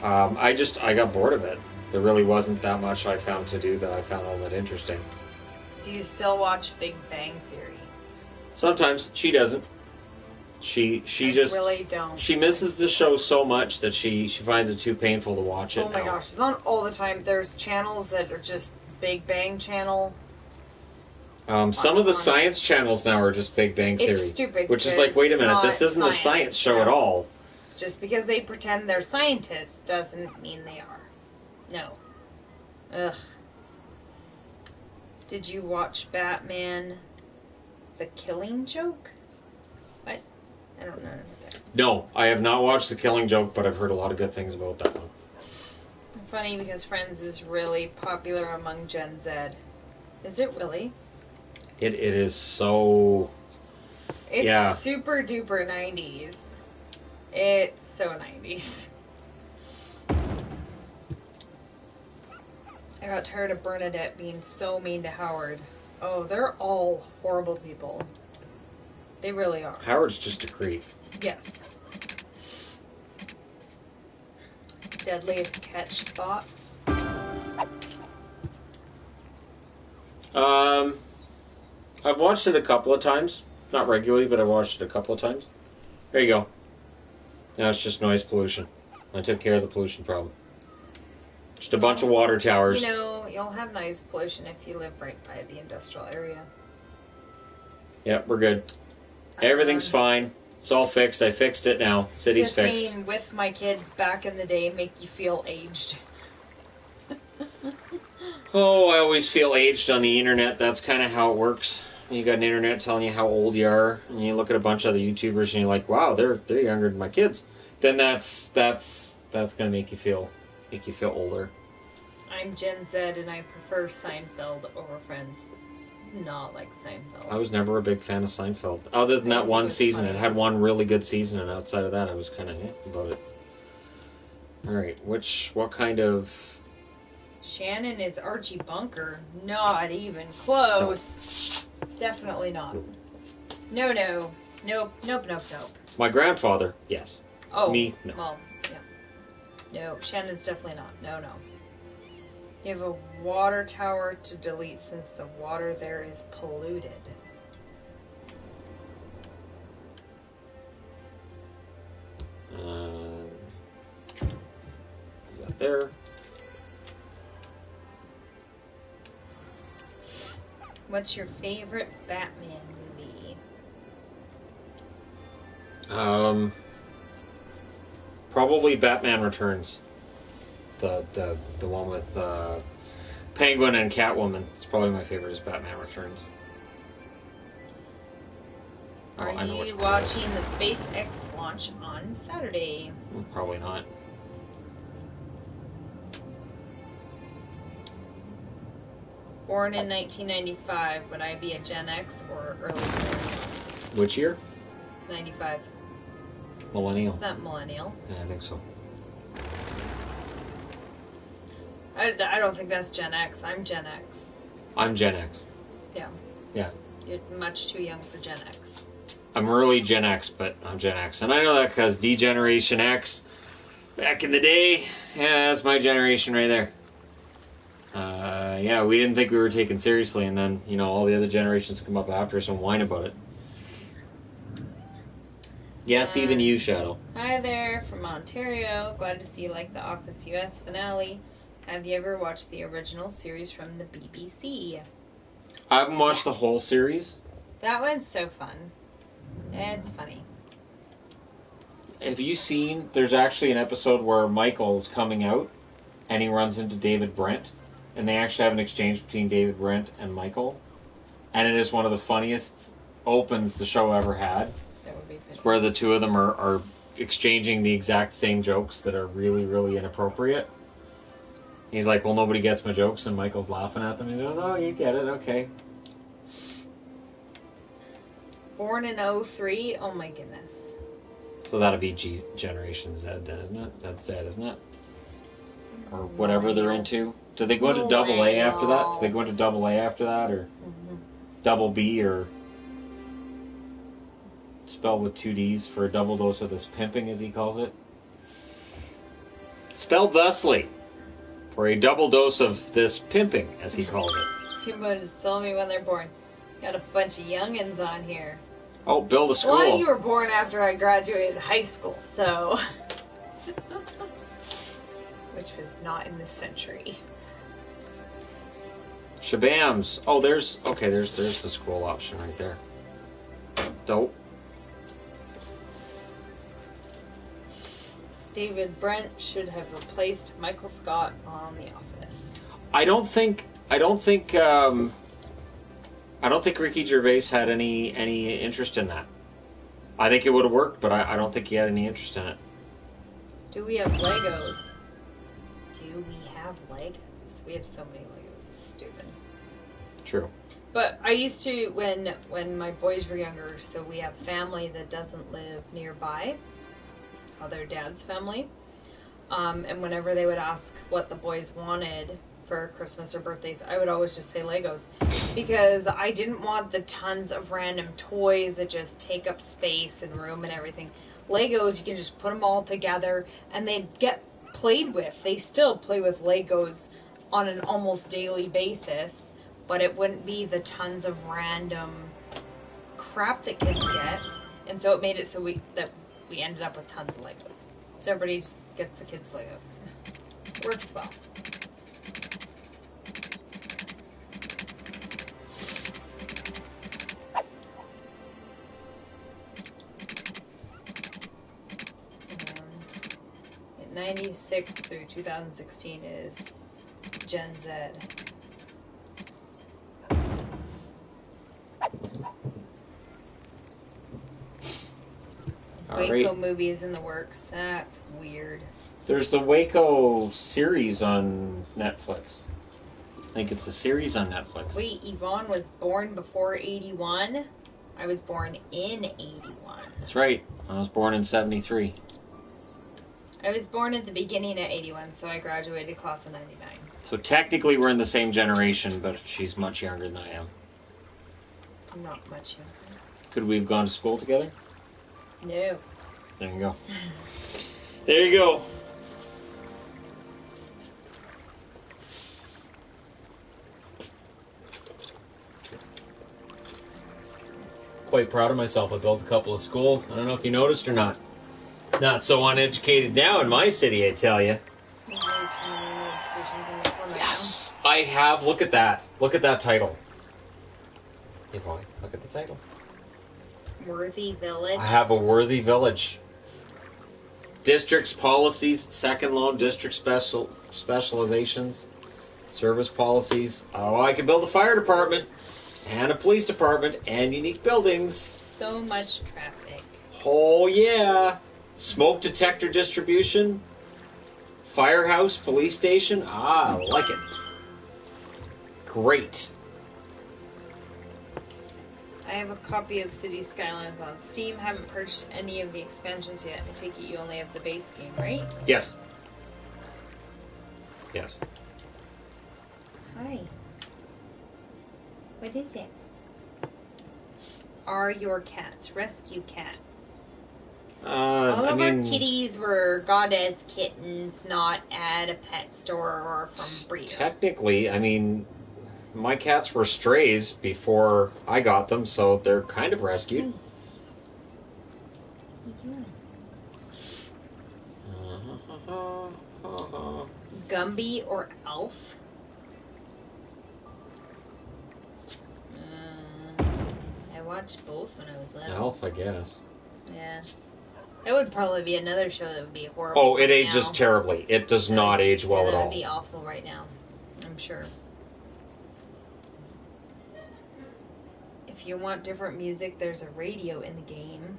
I got bored of it. There really wasn't that much I found to do that I found all that interesting. Do you still watch Big Bang Theory? Sometimes. She doesn't. She just really don't. She misses the show so much that she finds it too painful to watch it. Oh my gosh, it's on all the time. There's channels that are just Big Bang Channel. Some of the science channels now are just Big Bang Theory. It's stupid. Which is like, wait a minute, this isn't a science show at all. Just because they pretend they're scientists doesn't mean they are. No. Ugh. Did you watch Batman The Killing Joke? What? I don't know. No, I have not watched The Killing Joke, but I've heard a lot of good things about that one. Funny because Friends is really popular among Gen Z. Is it really? It is so... It's super duper 90s. It's so 90s. I got tired of Bernadette being so mean to Howard. Oh, they're all horrible people. They really are. Howard's just a creep. Yes. Deadliest Catch thoughts? I've watched it a couple of times. Not regularly, but I've watched it a couple of times. There you go. Now it's just noise pollution. I took care of the pollution problem. Just a bunch of water towers. You know, you'll have noise pollution if you live right by the industrial area. Yep, we're good. Everything's fine. It's all fixed. I fixed it now. City's fixed. Being with my kids back in the day make you feel aged. Oh, I always feel aged on the internet. That's kind of how it works. You got an internet telling you how old you are, and you look at a bunch of other YouTubers, and you're like, "Wow, they're younger than my kids." Then that's gonna make you feel older. I'm Gen Z, and I prefer Seinfeld over Friends. Not like Seinfeld. I was never a big fan of Seinfeld, other than that one season. It had one really good season, and outside of that, I was kind of about it. All right, what kind of? Shannon is Archie Bunker. Not even close. No. Definitely not. No. Nope. My grandfather, yes. Oh. Me, no. Well, yeah. No, Shannon's definitely not. No. You have a water tower to delete since the water there is polluted. Is that there? What's your favorite Batman movie? Probably Batman Returns. The one with Penguin and Catwoman. It's probably my favorite is Batman Returns. Are you watching the SpaceX launch on Saturday? Probably not. Born in 1995, would I be a Gen X or early millennial? Which year? 95. Millennial. It's not millennial. Yeah, I think so. I don't think that's Gen X. I'm Gen X. I'm Gen X. Yeah. Yeah. You're much too young for Gen X. I'm early Gen X, but I'm Gen X. And I know that because D-Generation X, back in the day, yeah, that's my generation right there. Yeah, we didn't think we were taken seriously, and then, all the other generations come up after us and whine about it. Yes, even you, Shadow. Hi there, from Ontario. Glad to see you like the Office US finale. Have you ever watched the original series from the BBC? I haven't watched the whole series. That one's so fun. It's funny. Have you seen, there's actually an episode where Michael's coming out, and he runs into David Brent, and they actually have an exchange between David Brent and Michael, and it is one of the funniest opens the show ever had. That would be funny. Where the two of them are exchanging the exact same jokes that are really, really inappropriate. He's like, well, nobody gets my jokes, and Michael's laughing at them. He goes, oh, you get it, okay. Born in 03? Oh my goodness. So that'll be Generation Z then, isn't it? That's Z, isn't it? Or whatever they're into. Do they go into double A after that? Do they go into double A after that, or double B, or spelled with 2 D's for a double dose of this pimping, as he calls it? Spelled thusly, for a double dose of this pimping, as he calls it. People just tell me when they're born. Got a bunch of youngins on here. Oh, build a school. A lot of you were born after I graduated high school, so... Which was not in this century. Shabams. Oh, there's the scroll option right there. Dope. David Brent should have replaced Michael Scott on The Office. I don't think Ricky Gervais had any interest in that. I think it would have worked, but I don't think he had any interest in it. Do we have Legos? We have so many Legos. It's stupid. True. But I used to, when my boys were younger, so we have family that doesn't live nearby, other dad's family, and whenever they would ask what the boys wanted for Christmas or birthdays, I would always just say Legos, because I didn't want the tons of random toys that just take up space and room and everything. Legos, you can just put them all together and they get played with. They still play with Legos on an almost daily basis, but it wouldn't be the tons of random crap that kids get, and so it made it so we ended up with tons of Legos. So everybody just gets the kids' Legos. Works well. In 96 through 2016 is Gen Z. Waco movie is in the works. That's weird. There's the Waco series on Netflix. I think it's a series on Netflix. Wait, Yvonne was born before 81? I was born in 81. That's right. I was born in 73. I was born at the beginning of 81, so I graduated class of 99. So technically we're in the same generation, but she's much younger than I am. Not much younger. Could we have gone to school together? No. There you go. There you go. Quite proud of myself. I built a couple of schools. I don't know if you noticed or not. Not so uneducated now in my city, I tell you. Yes, I have. Look at that. Look at that title. Hey, boy, look at the title. Worthy Village. I have a worthy village. Districts, policies, second loan, district specializations, service policies. Oh, I can build a fire department and a police department and unique buildings. So much traffic. Oh, yeah. Smoke detector distribution, firehouse, police station. Ah, I like it. Great. I have a copy of City Skylines on Steam. Haven't purchased any of the expansions yet. I take it you only have the base game, right? Yes. Yes. Hi. What is it? Are your cats rescue cats? All of our kitties were got as kittens, not at a pet store or from breeder. Technically, my cats were strays before I got them, so they're kind of rescued. What are you doing? Gumby or Elf? I watched both when I was little. Elf, I guess. Yeah. That would probably be another show that would be horrible. Oh, it ages terribly. It does not age well at all. That would be awful right now, I'm sure. If you want different music, there's a radio in the game.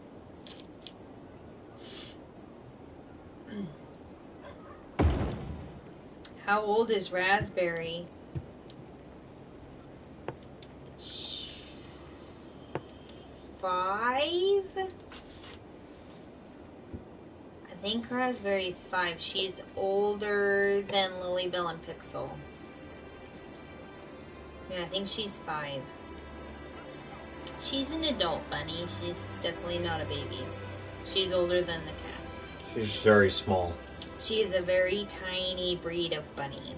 How old is Raspberry? Five? I think Raspberry's 5. She's older than Lily Bill and Pixel. Yeah, I think she's 5. She's an adult bunny. She's definitely not a baby. She's older than the cats. She's very small. She is a very tiny breed of bunny.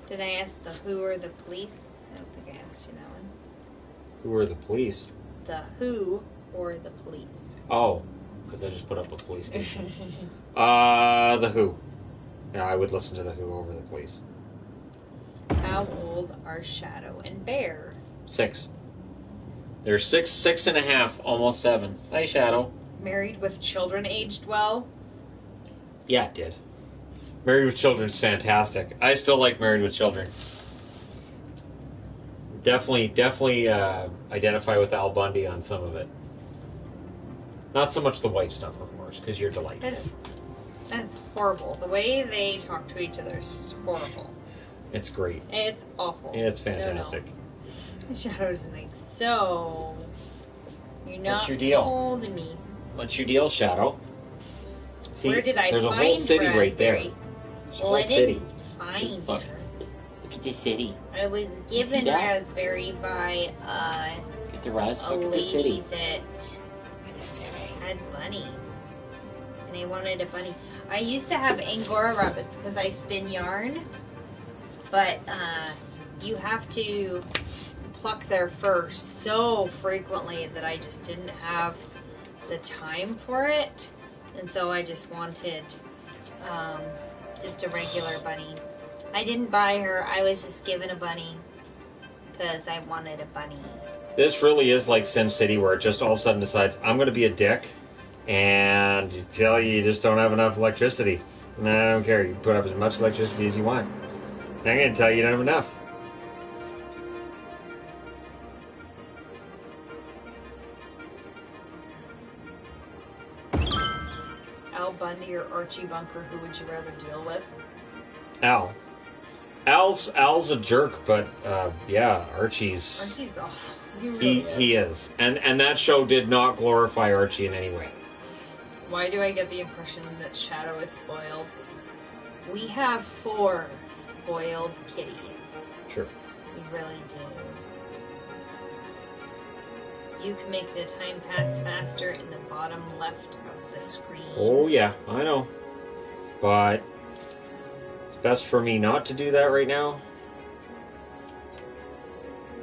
Did I ask the who or the police? I don't think I asked you that one. Who are the police? The who or the police? Oh, because I just put up a police station. The Who. Yeah, I would listen to the Who over the police. How old are Shadow and Bear? 6. They're 6, 6.5, almost 7. Hi, Shadow. Married with children aged well? Yeah, it did. Married with Children's fantastic. I still like Married with Children. Definitely identify with Al Bundy on some of it. Not so much the wife stuff, of course, because you're delightful. That's horrible. The way they talk to each other is horrible. It's great. It's awful. It's fantastic. No. Shadow's like, so you're not What's your deal? holding me. What's your deal, Shadow? See, Where did I there's find a whole city right there. Raspberry? There's a Well, whole I city. didn't find Look. her. Look at the city. I was see given that? Raspberry by Look at the a Look at the city. lady that Look at the city. had bunnies. And I wanted a bunny. I used to have Angora rabbits because I spin yarn. But you have to pluck their fur so frequently that I just didn't have the time for it. And so I just wanted just a regular bunny. I didn't buy her. I was just given a bunny because I wanted a bunny. This really is like SimCity, where it just all of a sudden decides, I'm going to be a dick, and tell you just don't have enough electricity. And I don't care. You can put up as much electricity as you want. And I'm going to tell you don't have enough. Al Bundy or Archie Bunker, who would you rather deal with? Al. Al's a jerk, but yeah, Archie's Archie's awful. he is. And that show did not glorify Archie in any way. Why do I get the impression that Shadow is spoiled? We have 4 spoiled kitties. Sure. We really do. You can make the time pass faster in the bottom left of the screen. Oh yeah, I know. But it's best for me not to do that right now.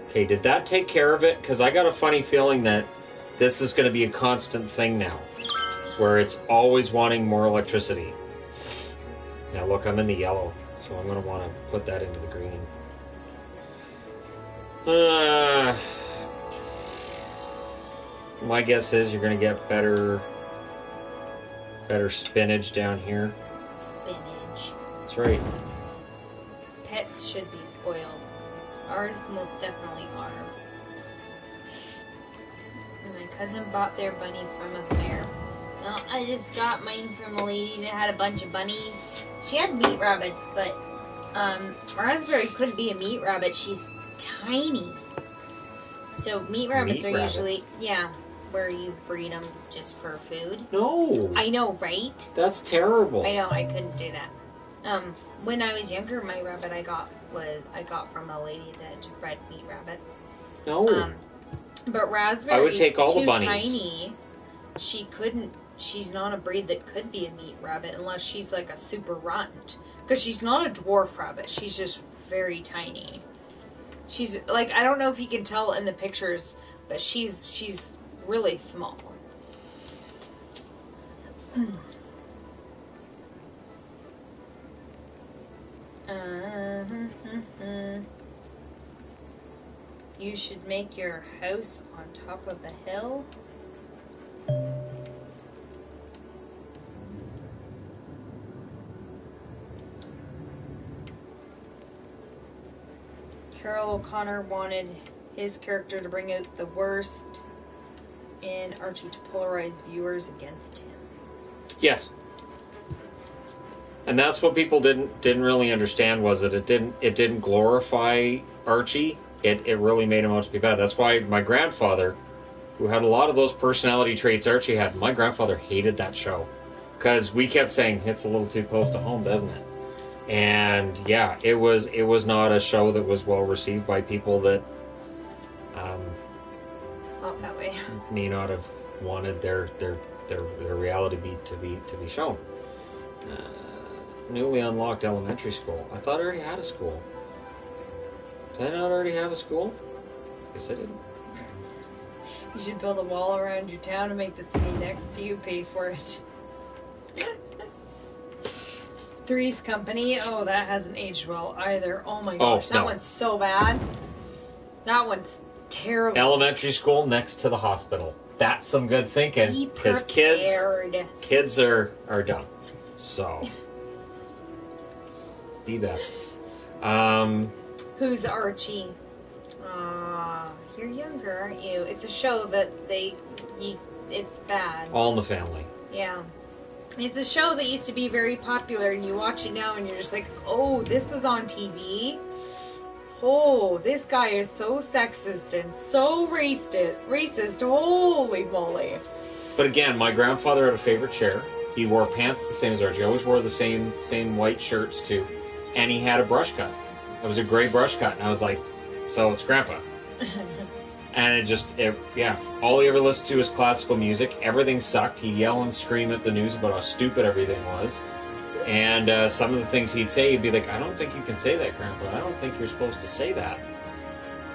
Okay, did that take care of it? Because I got a funny feeling that this is going to be a constant thing now, where it's always wanting more electricity. Now look, I'm in the yellow, so I'm going to want to put that into the green. My guess is you're going to get better spinach down here. Spinach. That's right. Pets should be spoiled. Ours most definitely are. And my cousin bought their bunny from a fair. No, I just got mine from a lady that had a bunch of bunnies. She had meat rabbits, but Raspberry couldn't be a meat rabbit. She's tiny. So meat rabbits Meat are rabbits? usually, yeah, where you breed them just for food. No. I know, right? That's terrible. I know, I couldn't do that. When I was younger, my rabbit I got from a lady that bred meat rabbits. No. But Raspberry I would take all too the bunnies. tiny. She's not a breed that could be a meat rabbit unless she's like a super runt. Because she's not a dwarf rabbit. She's just very tiny. She's like, I don't know if you can tell in the pictures, but she's really small. You should make your house on top of a hill. Carol O'Connor wanted his character to bring out the worst in Archie to polarize viewers against him. Yes. And that's what people didn't really understand, was that it didn't glorify Archie. It really made him out to be bad. That's why my grandfather, who had a lot of those personality traits Archie had, my grandfather hated that show. Because we kept saying, it's a little too close to home, doesn't it? And yeah, it was not a show that was well received by people that Not that way. may not have wanted their reality to be shown. Newly unlocked elementary school. I thought I already had a school. Did I not already have a school? Guess I didn't. You should build a wall around your town and make the city next to you pay for it. Three's Company. Oh, that hasn't aged well either. Oh my gosh, that one's so bad. That one's terrible. Elementary school next to the hospital. That's some good thinking. Because kids are dumb. So be best. Who's Archie? You're younger, aren't you? It's a show that it's bad. All in the Family. Yeah. It's a show that used to be very popular, and you watch it now and you're just like, oh, this was on TV? Oh, this guy is so sexist and so racist. Holy moly. But again, my grandfather had a favorite chair. He wore pants the same as Archie. He always wore the same white shirts too. And he had a brush cut. It was a gray brush cut. And I was like, so it's Grandpa. And all he ever listened to was classical music. Everything sucked. He'd yell and scream at the news about how stupid everything was. And some of the things he'd say, he'd be like, I don't think you can say that, Grandpa. I don't think you're supposed to say that.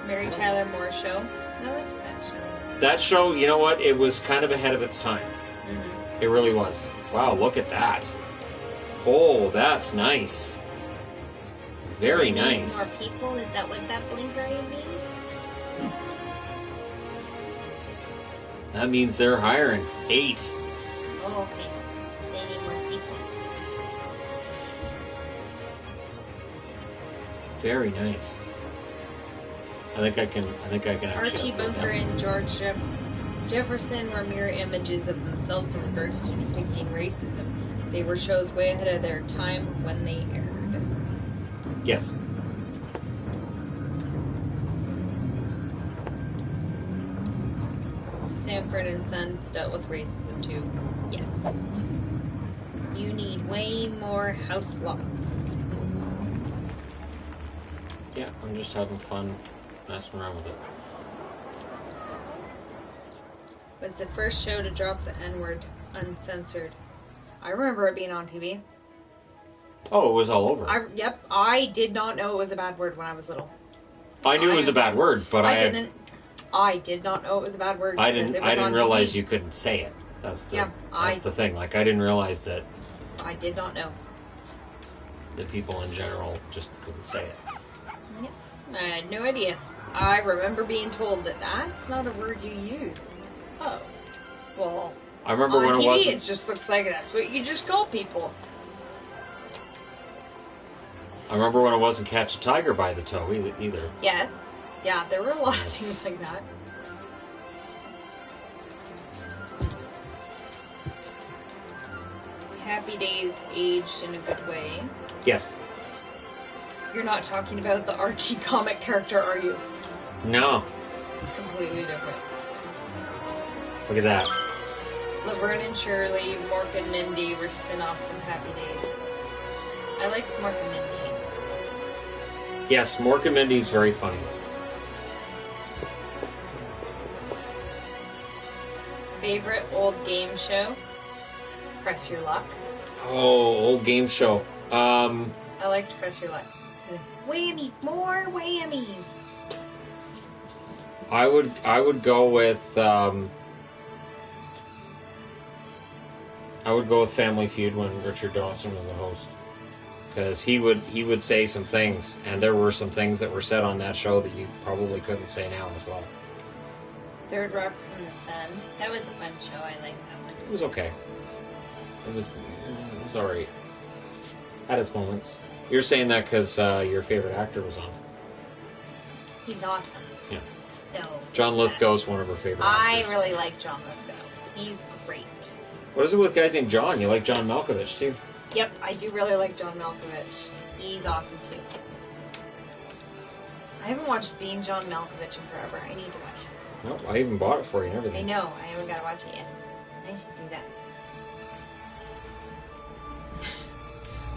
Mary Tyler Moore Show. I liked that show. That show, you know what? It was kind of ahead of its time. Mm-hmm. It really was. Wow, look at that. Oh, that's nice. Very nice. More people? Is that what that blinker means? That means they're hiring 8. Oh, okay. They need more people. Very nice. I think I can actually. Archie Bunker and George Jefferson were mirror images of themselves in regards to depicting racism. They were shows way ahead of their time when they aired. Yes. Sanford and Sons dealt with racism too. Yes. You need way more house lots. Yeah, I'm just having fun messing around with it. Was the first show to drop the N-word uncensored. I remember it being on TV. Oh, it was all over. I did not know it was a bad word when I was little. I knew it was a bad word, but I did not know it was a bad word. I didn't realize you couldn't say it. That's the thing. Like, I didn't realize that. I did not know. That people in general just couldn't say it. Yep. I had no idea. I remember being told that that's not a word you use. Oh. Well, I remember on when TV, it just looks like that's what you just call people. I remember when it wasn't catch a tiger by the toe either. Yes. Yeah, there were a lot of things like that. Happy Days aged in a good way. Yes. You're not talking about the Archie comic character, are you? No. Completely different. Look at that. Laverne and Shirley, Mork and Mindy were spin-offs of Happy Days. I like Mork and Mindy. Yes, Mork and Mindy's very funny. Favorite old game show? Press Your Luck. Oh, old game show. I liked Press Your Luck. Whammies, more whammies. I would go with Family Feud when Richard Dawson was the host, because he would say some things, and there were some things that were said on that show that you probably couldn't say now as well. Third Rock from the Sun. That was a fun show. I liked that one. It was okay. It was alright. Had its moments. You're saying that because your favorite actor was on. He's awesome. Yeah. So John Lithgow's one of her favorite actors. I really like John Lithgow. He's great. What is it with guys named John? You like John Malkovich, too. Yep, I do really like John Malkovich. He's awesome, too. I haven't watched Being John Malkovich in forever. I need to watch it. No, I even bought it for you and I everything. know. I haven't got to watch it yet. I should do that.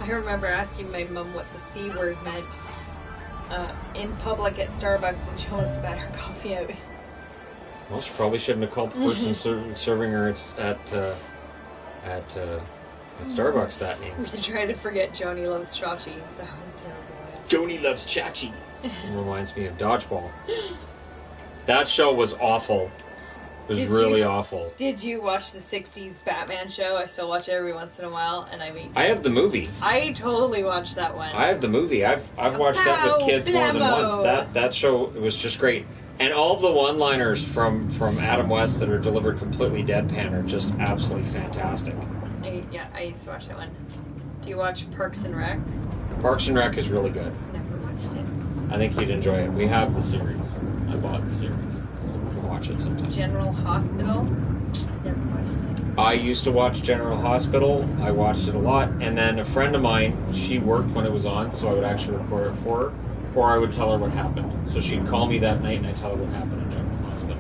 I remember asking my mom what the C word meant in public at Starbucks, and she almost spat her coffee out. Well, she probably shouldn't have called the person serving her at Starbucks that name. We should try to forget Joni Loves Chachi. That was terrible. Joni Loves Chachi. Reminds me of Dodgeball. That show was awful. It was really awful. Did you watch the 60s Batman show? I still watch it every once in a while, and I mean... I have the movie. I totally watched that one. I have the movie. I've watched that with kids more than once. That show was just great. And all of the one-liners from Adam West that are delivered completely deadpan are just absolutely fantastic. I used to watch that one. Do you watch Parks and Rec? Parks and Rec is really good. Never watched it. I think you'd enjoy it. We have the series. I bought the series. We'll watch it sometime. General Hospital? Never watched it. I used to watch General Hospital. I watched it a lot. And then a friend of mine, she worked when it was on, so I would actually record it for her. Or I would tell her what happened. So she'd call me that night and I'd tell her what happened in General Hospital.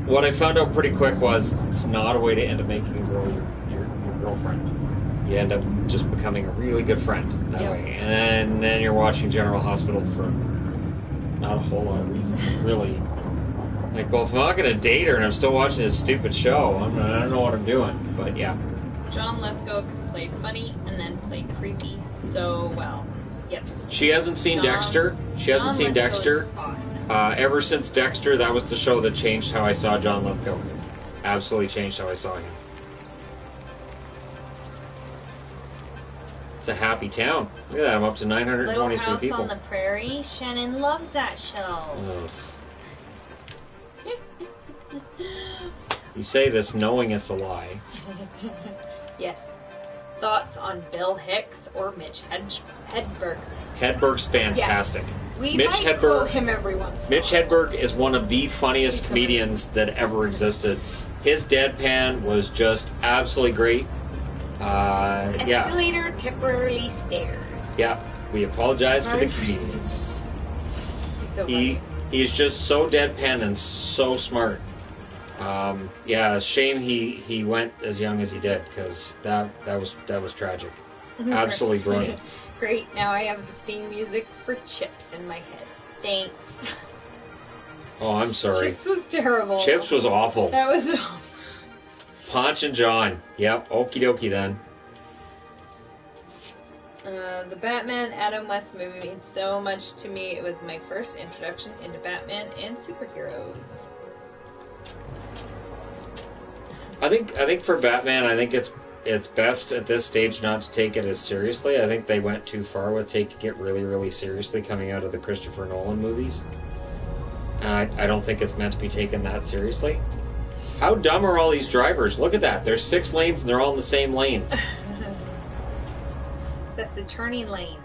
What I found out pretty quick was it's not a way to end up making a girl your girlfriend. You end up just becoming a really good friend that way. And then you're watching General Hospital for not a whole lot of reasons, really. Like, well, if I'm not going to date her and I'm still watching this stupid show, I don't know what I'm doing. But yeah. John Lithgow can play funny and then play creepy so well. Yep. She hasn't seen Dexter. She hasn't seen Dexter. Awesome. Ever since Dexter, that was the show that changed how I saw John Lithgow. Absolutely changed how I saw him. It's a happy town. Look at that, I'm up to 923 Little House people. on the Prairie. Shannon loves that show. You say this knowing it's a lie. Yes. Thoughts on Bill Hicks or Mitch Hedberg? Hedberg's fantastic. Yes. We might quote him every once in a Mitch while. Hedberg is one of the funniest comedians that ever existed. His deadpan was just absolutely great. Escalator, temporarily stairs. Yeah, we apologize for the comedians. He's so funny. He's just so deadpan and so smart. Shame he went as young as he did, because that was tragic. Absolutely brilliant. Great. Now I have the theme music for Chips in my head. Thanks. Oh, I'm sorry. Chips was terrible. Chips was awful. That was awful. Ponch and John. Yep. Okie dokie then. The Batman Adam West movie means so much to me. It was my first introduction into Batman and superheroes. I think for Batman, I think it's best at this stage not to take it as seriously. I think they went too far with taking it really, really seriously coming out of the Christopher Nolan movies. And I don't think it's meant to be taken that seriously. How dumb are all these drivers? Look at that. There's 6 lanes and they're all in the same lane. That's the turning lane.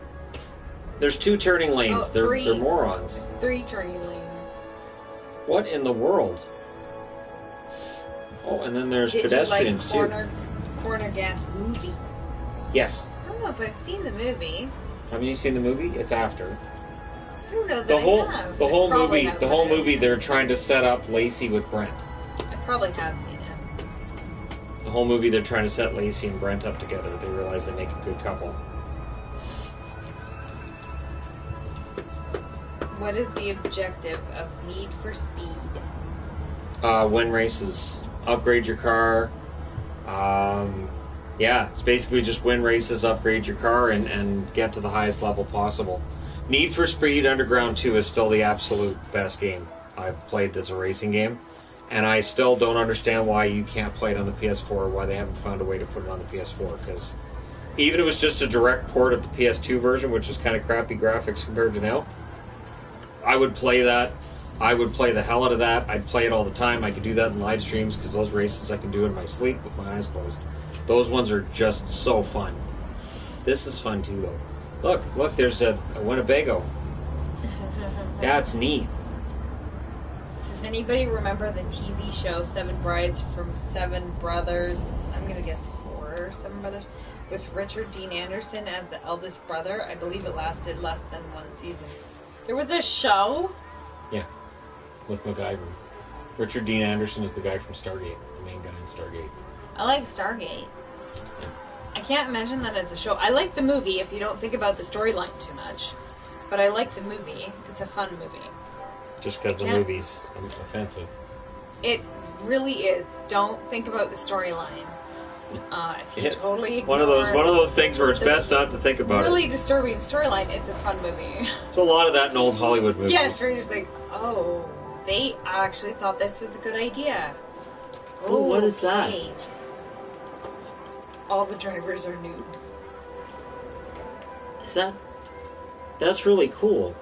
There's 2 turning lanes. Oh, they're morons. There's 3 turning lanes. What in the world? Oh, and then there's pedestrians too. Corner Gas movie. Yes. I don't know if I've seen the movie. Have you seen the movie? It's after. I don't know that The whole movie. movie, they're trying to set up Lacey with Brent. I probably have seen it. The whole movie, they're trying to set Lacey and Brent up together. They realize they make a good couple. What is the objective of Need for Speed? Win races, upgrade your car. It's basically just win races, upgrade your car, and get to the highest level possible. Need for Speed Underground 2 is still the absolute best game I've played that's a racing game. And I still don't understand why you can't play it on the PS4, or why they haven't found a way to put it on the PS4, because even if it was just a direct port of the PS2 version, which is kind of crappy graphics compared to now, I would play that. I would play the hell out of that. I'd play it all the time. I could do that in live streams, because those races I can do in my sleep with my eyes closed. Those ones are just so fun. This is fun too, though. Look, there's a Winnebago. That's neat. anybody remember the TV show Seven Brides from Seven Brothers? I'm gonna guess 4 Seven Brothers. With Richard Dean Anderson as the eldest brother. I believe it lasted less than 1 season. There was a show? Yeah. With MacGyver. Richard Dean Anderson is the guy from Stargate. The main guy in Stargate. I like Stargate. Yeah. I can't imagine that it's a show. I like the movie if you don't think about the storyline too much. But I like the movie. It's a fun movie. Just because the movie's offensive. It really is. Don't think about the storyline. If you It's totally one of those things where it's best not to think about really it. disturbing storyline. It's a fun movie. There's a lot of that in old Hollywood movies. Yes, where you're just like, oh, they actually thought this was a good idea. Oh, what is that? Okay. All the drivers are noobs. Is that? That's really cool.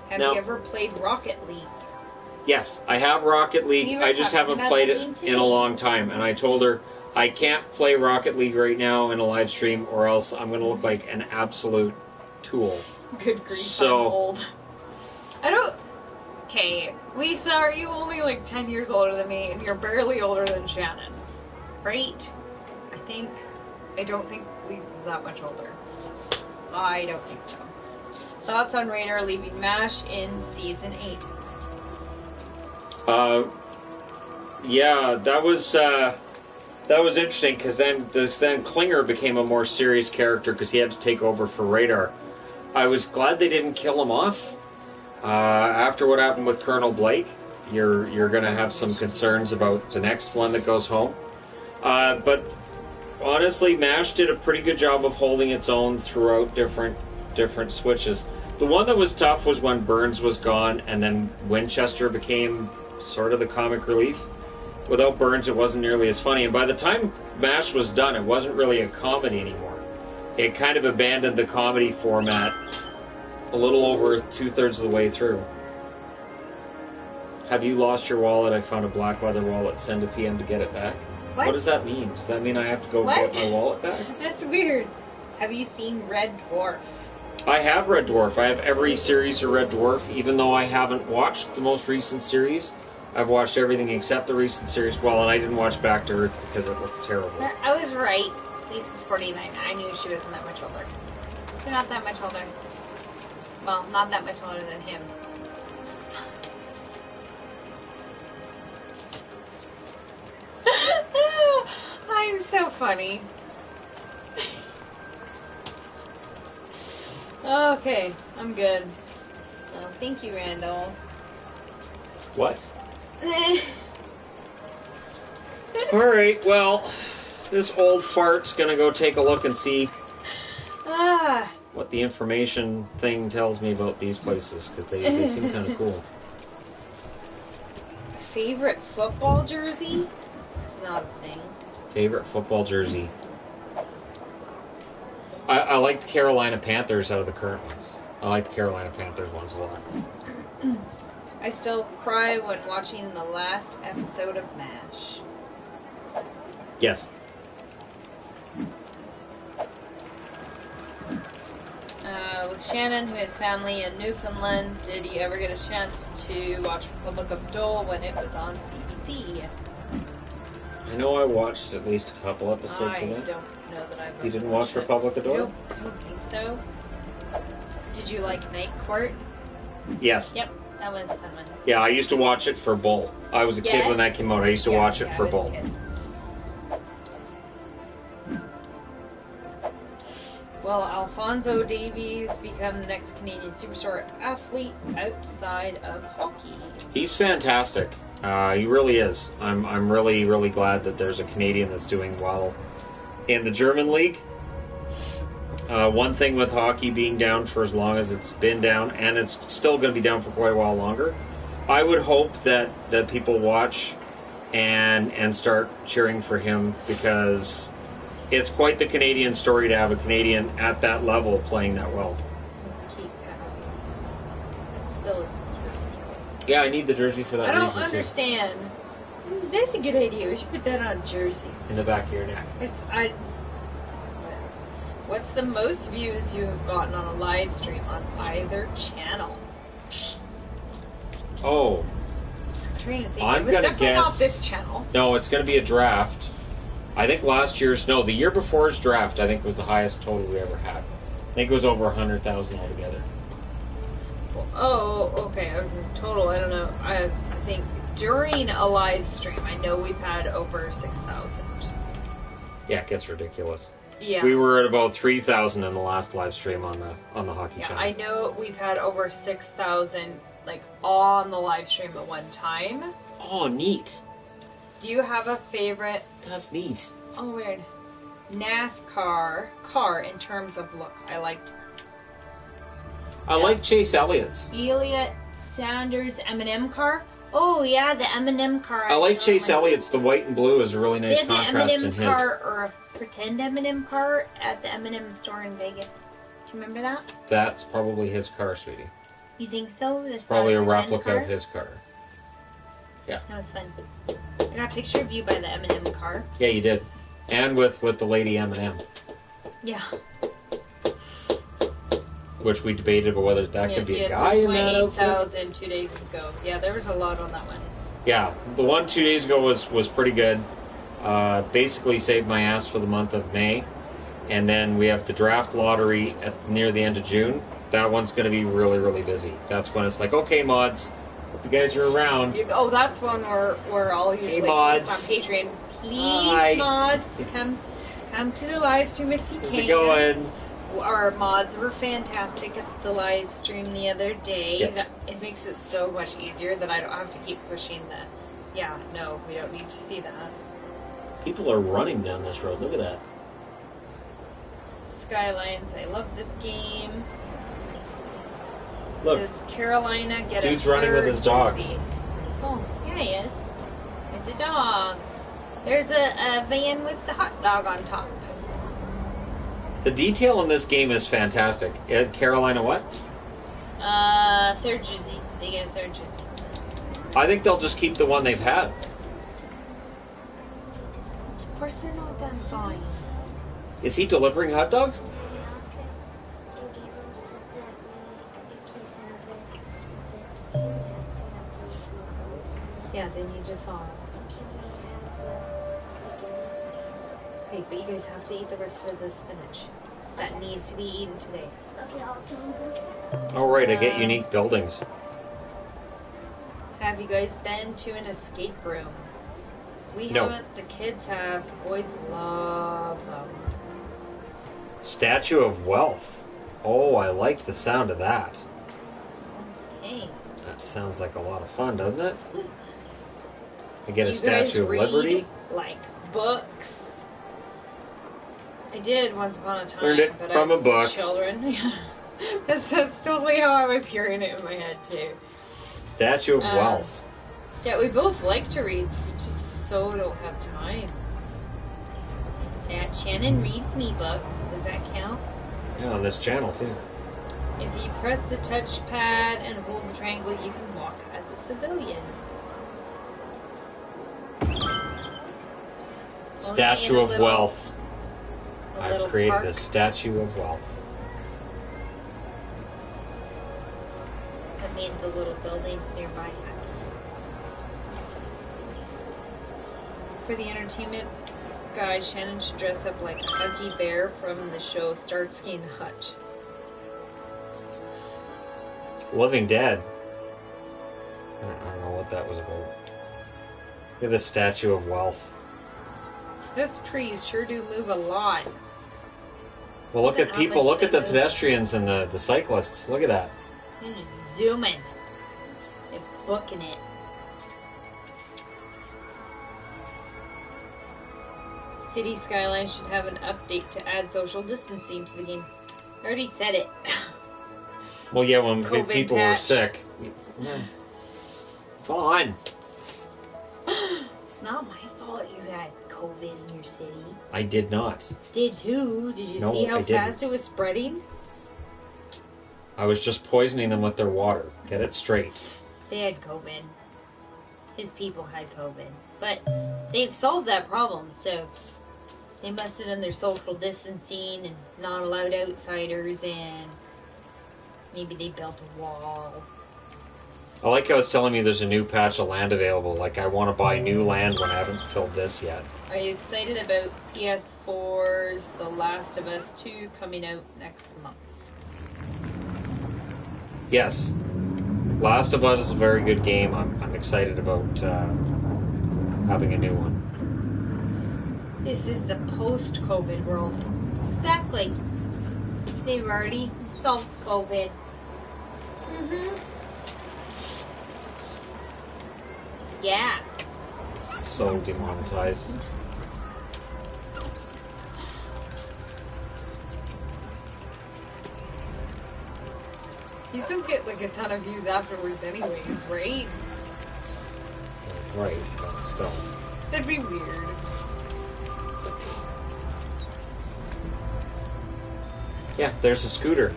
Have Now- you ever played Rocket League? Yes, I have Rocket League. We were I just talking haven't about played that it game in today. a long time. And I told her I can't play Rocket League right now in a live stream, or else I'm going to look like an absolute tool. Good grief, So- I'm old. I don't... Okay, Lisa, are you only like 10 years older than me, and you're barely older than Shannon? Right? I don't think Lisa's that much older. I don't think so. Thoughts on Radar leaving MASH in Season 8? Yeah, that was interesting because then Klinger became a more serious character because he had to take over for Radar. I was glad they didn't kill him off. After what happened with Colonel Blake, you're going to have some concerns about the next one that goes home. But honestly, MASH did a pretty good job of holding its own throughout different switches. The one that was tough was when Burns was gone, and then Winchester became sort of the comic relief. Without Burns, it wasn't nearly as funny. And by the time MASH was done, it wasn't really a comedy anymore. It kind of abandoned the comedy format a little over 2/3 of the way through. Have you lost your wallet? I found a black leather wallet. Send a PM to get it back. What? What does that mean? Does that mean I have to go What? get my wallet back? That's weird. Have you seen Red Dwarf? I have Red Dwarf. I have every series of Red Dwarf, even though I haven't watched the most recent series. I've watched everything except the recent series. Well, and I didn't watch Back to Earth because it looked terrible. I was right. Lisa's 49. I knew she wasn't that much older. You're not that much older. Well, not that much older than him. I'm so funny. Okay, I'm good. Well, thank you, Randall. What? Alright, well, this old fart's gonna go take a look and see Ah, what the information thing tells me about these places, because they seem kind of cool. favorite football jersey? It's not a thing. Favorite football jersey? I like the Carolina Panthers out of the current ones. I like the Carolina Panthers ones a lot. I still cry when watching the last episode of MASH. Yes. With Shannon, who has family in Newfoundland, did you ever get a chance to watch Republic of Dole when it was on CBC? I know I watched at least a couple episodes I of that. don't know that I've ever You didn't watched watch Republic of Dole? Nope, I don't think so. Did you like Night Court? Yes. Yep, that was a fun one. Yeah, I used to watch it for Bull. I was a kid Yes? when that came out. I used to Yeah, watch it yeah, for I was a Bull. kid. Will Alfonso Davies become the next Canadian superstar athlete outside of hockey? He's fantastic. He really is. I'm really, really glad that there's a Canadian that's doing well in the German league. One thing with hockey being down for as long as it's been down, and it's still going to be down for quite a while longer, I would hope that people watch and start cheering for him, because it's quite the Canadian story to have a Canadian at that level playing that well. Keep that. Still a choice. Yeah, I need the jersey for that I don't reason understand. That's a good idea. We should put that on a jersey. too. In the back of your neck. What's the most views you have gotten on a live stream on either channel? Oh, I'm trying to think. I'm It was gonna definitely guess. not this channel. No, it's going to be a draft. I think the year before's draft, I think was the highest total we ever had. I think it was over 100,000 altogether. Oh, okay. I was in total. I don't know. I think during a live stream, I know we've had over 6,000. Yeah, it gets ridiculous. Yeah. We were at about 3,000 in the last live stream on the hockey Yeah, channel. I know we've had over 6,000 like on the live stream at one time. Oh, neat. Do you have a favorite? That's neat. Oh, weird. NASCAR car in terms of look. I like Chase Elliott's. Elliott Sanders M&M car. Oh yeah, the M&M car. I like Chase Elliott's. The white and blue is a really nice they had contrast the in M&M his. car or a pretend M&M car at the M&M store in Vegas. Do you remember that? That's probably his car, sweetie. You think so? It's Probably a pretend replica car? of his car. Yeah. That was fun. I got a picture of you by the M&M car. Yeah, you did. And with the lady M&M. Yeah. Which we debated about whether that could be a guy in that outfit. 8,000 2 days ago. Yeah, there was a lot on that one. Yeah, the one 2 days ago was pretty good. Basically saved my ass for the month of May. And then we have the draft lottery near the end of June. That one's going to be really, really busy. That's when it's like, okay, mods, hope you guys are around. Oh, that's one where I'll usually mods. post on Patreon. Please, Hi. mods, come to the live stream if you can. How's it going? Our mods were fantastic at the live stream the other day. Yes. It makes it so much easier that I don't have to keep pushing the. Yeah, no, we don't need to see that. People are running down this road. Look at that. Skylines, I love this game. Look. Does Carolina get Dude's a running with his dog. jersey? Oh, yeah, he is. There's a dog. There's a van with the hot dog on top. The detail in this game is fantastic. Carolina what? Third jersey. They get a third jersey. I think they'll just keep the one they've had. Of course, they're not done fine. Is he delivering hot dogs? Yeah, then you just saw. Okay, but you guys have to eat the rest of the spinach. That needs to be eaten today. Oh, right, I get unique buildings. Have you guys been to an escape room? We No. haven't. The kids have. The boys love them. Statue of Wealth. Oh, I like the sound of that. Okay. That sounds like a lot of fun, doesn't it? I get a You guys Statue of read, Liberty. like books. I did once upon a time. Learned it but from I a book. Children. Yeah. That's totally how I was hearing it in my head too. Statue of Wealth. Yeah, we both like to read. We just so don't have time. Shannon reads me books. Does that count? Yeah, on this channel too. If you press the touchpad and hold the triangle, you can walk as a civilian. Statue Only in a of little- Wealth. a I've little created park. a Statue of Wealth. I made the little buildings nearby happy. For the entertainment guide, Shannon should dress up like Huggy Bear from the show Starsky and Hutch. Living Dead. I don't know what that was about. Look at the Statue of Wealth. Those trees sure do move a lot. Well, look Look at at how people. much Look at they the move. pedestrians and the cyclists. Look at that. They're just zooming. They're booking it. City Skylines should have an update to add social distancing to the game. I already said it. Well, yeah, when COVID people were patch. sick. Fine. It's not my fault you had COVID in your city. I did not. Did too. Did you No, see how I fast didn't. it was spreading? I was just poisoning them with their water. Get it straight. They had COVID. His people had COVID. But they've solved that problem, so they must have done their social distancing and not allowed outsiders, and maybe they built a wall. I like how it's telling me there's a new patch of land available. Like, I want to buy new land when I haven't filled this yet. Are you excited about PS4's The Last of Us 2 coming out next month? Yes. Last of Us is a very good game. I'm excited about having a new one. This is the post-COVID world. Exactly. They've already solved COVID. Yeah. So demonetized. These don't get like a ton of views afterwards anyways, right? Right, but still. That'd be weird. Yeah, there's a scooter.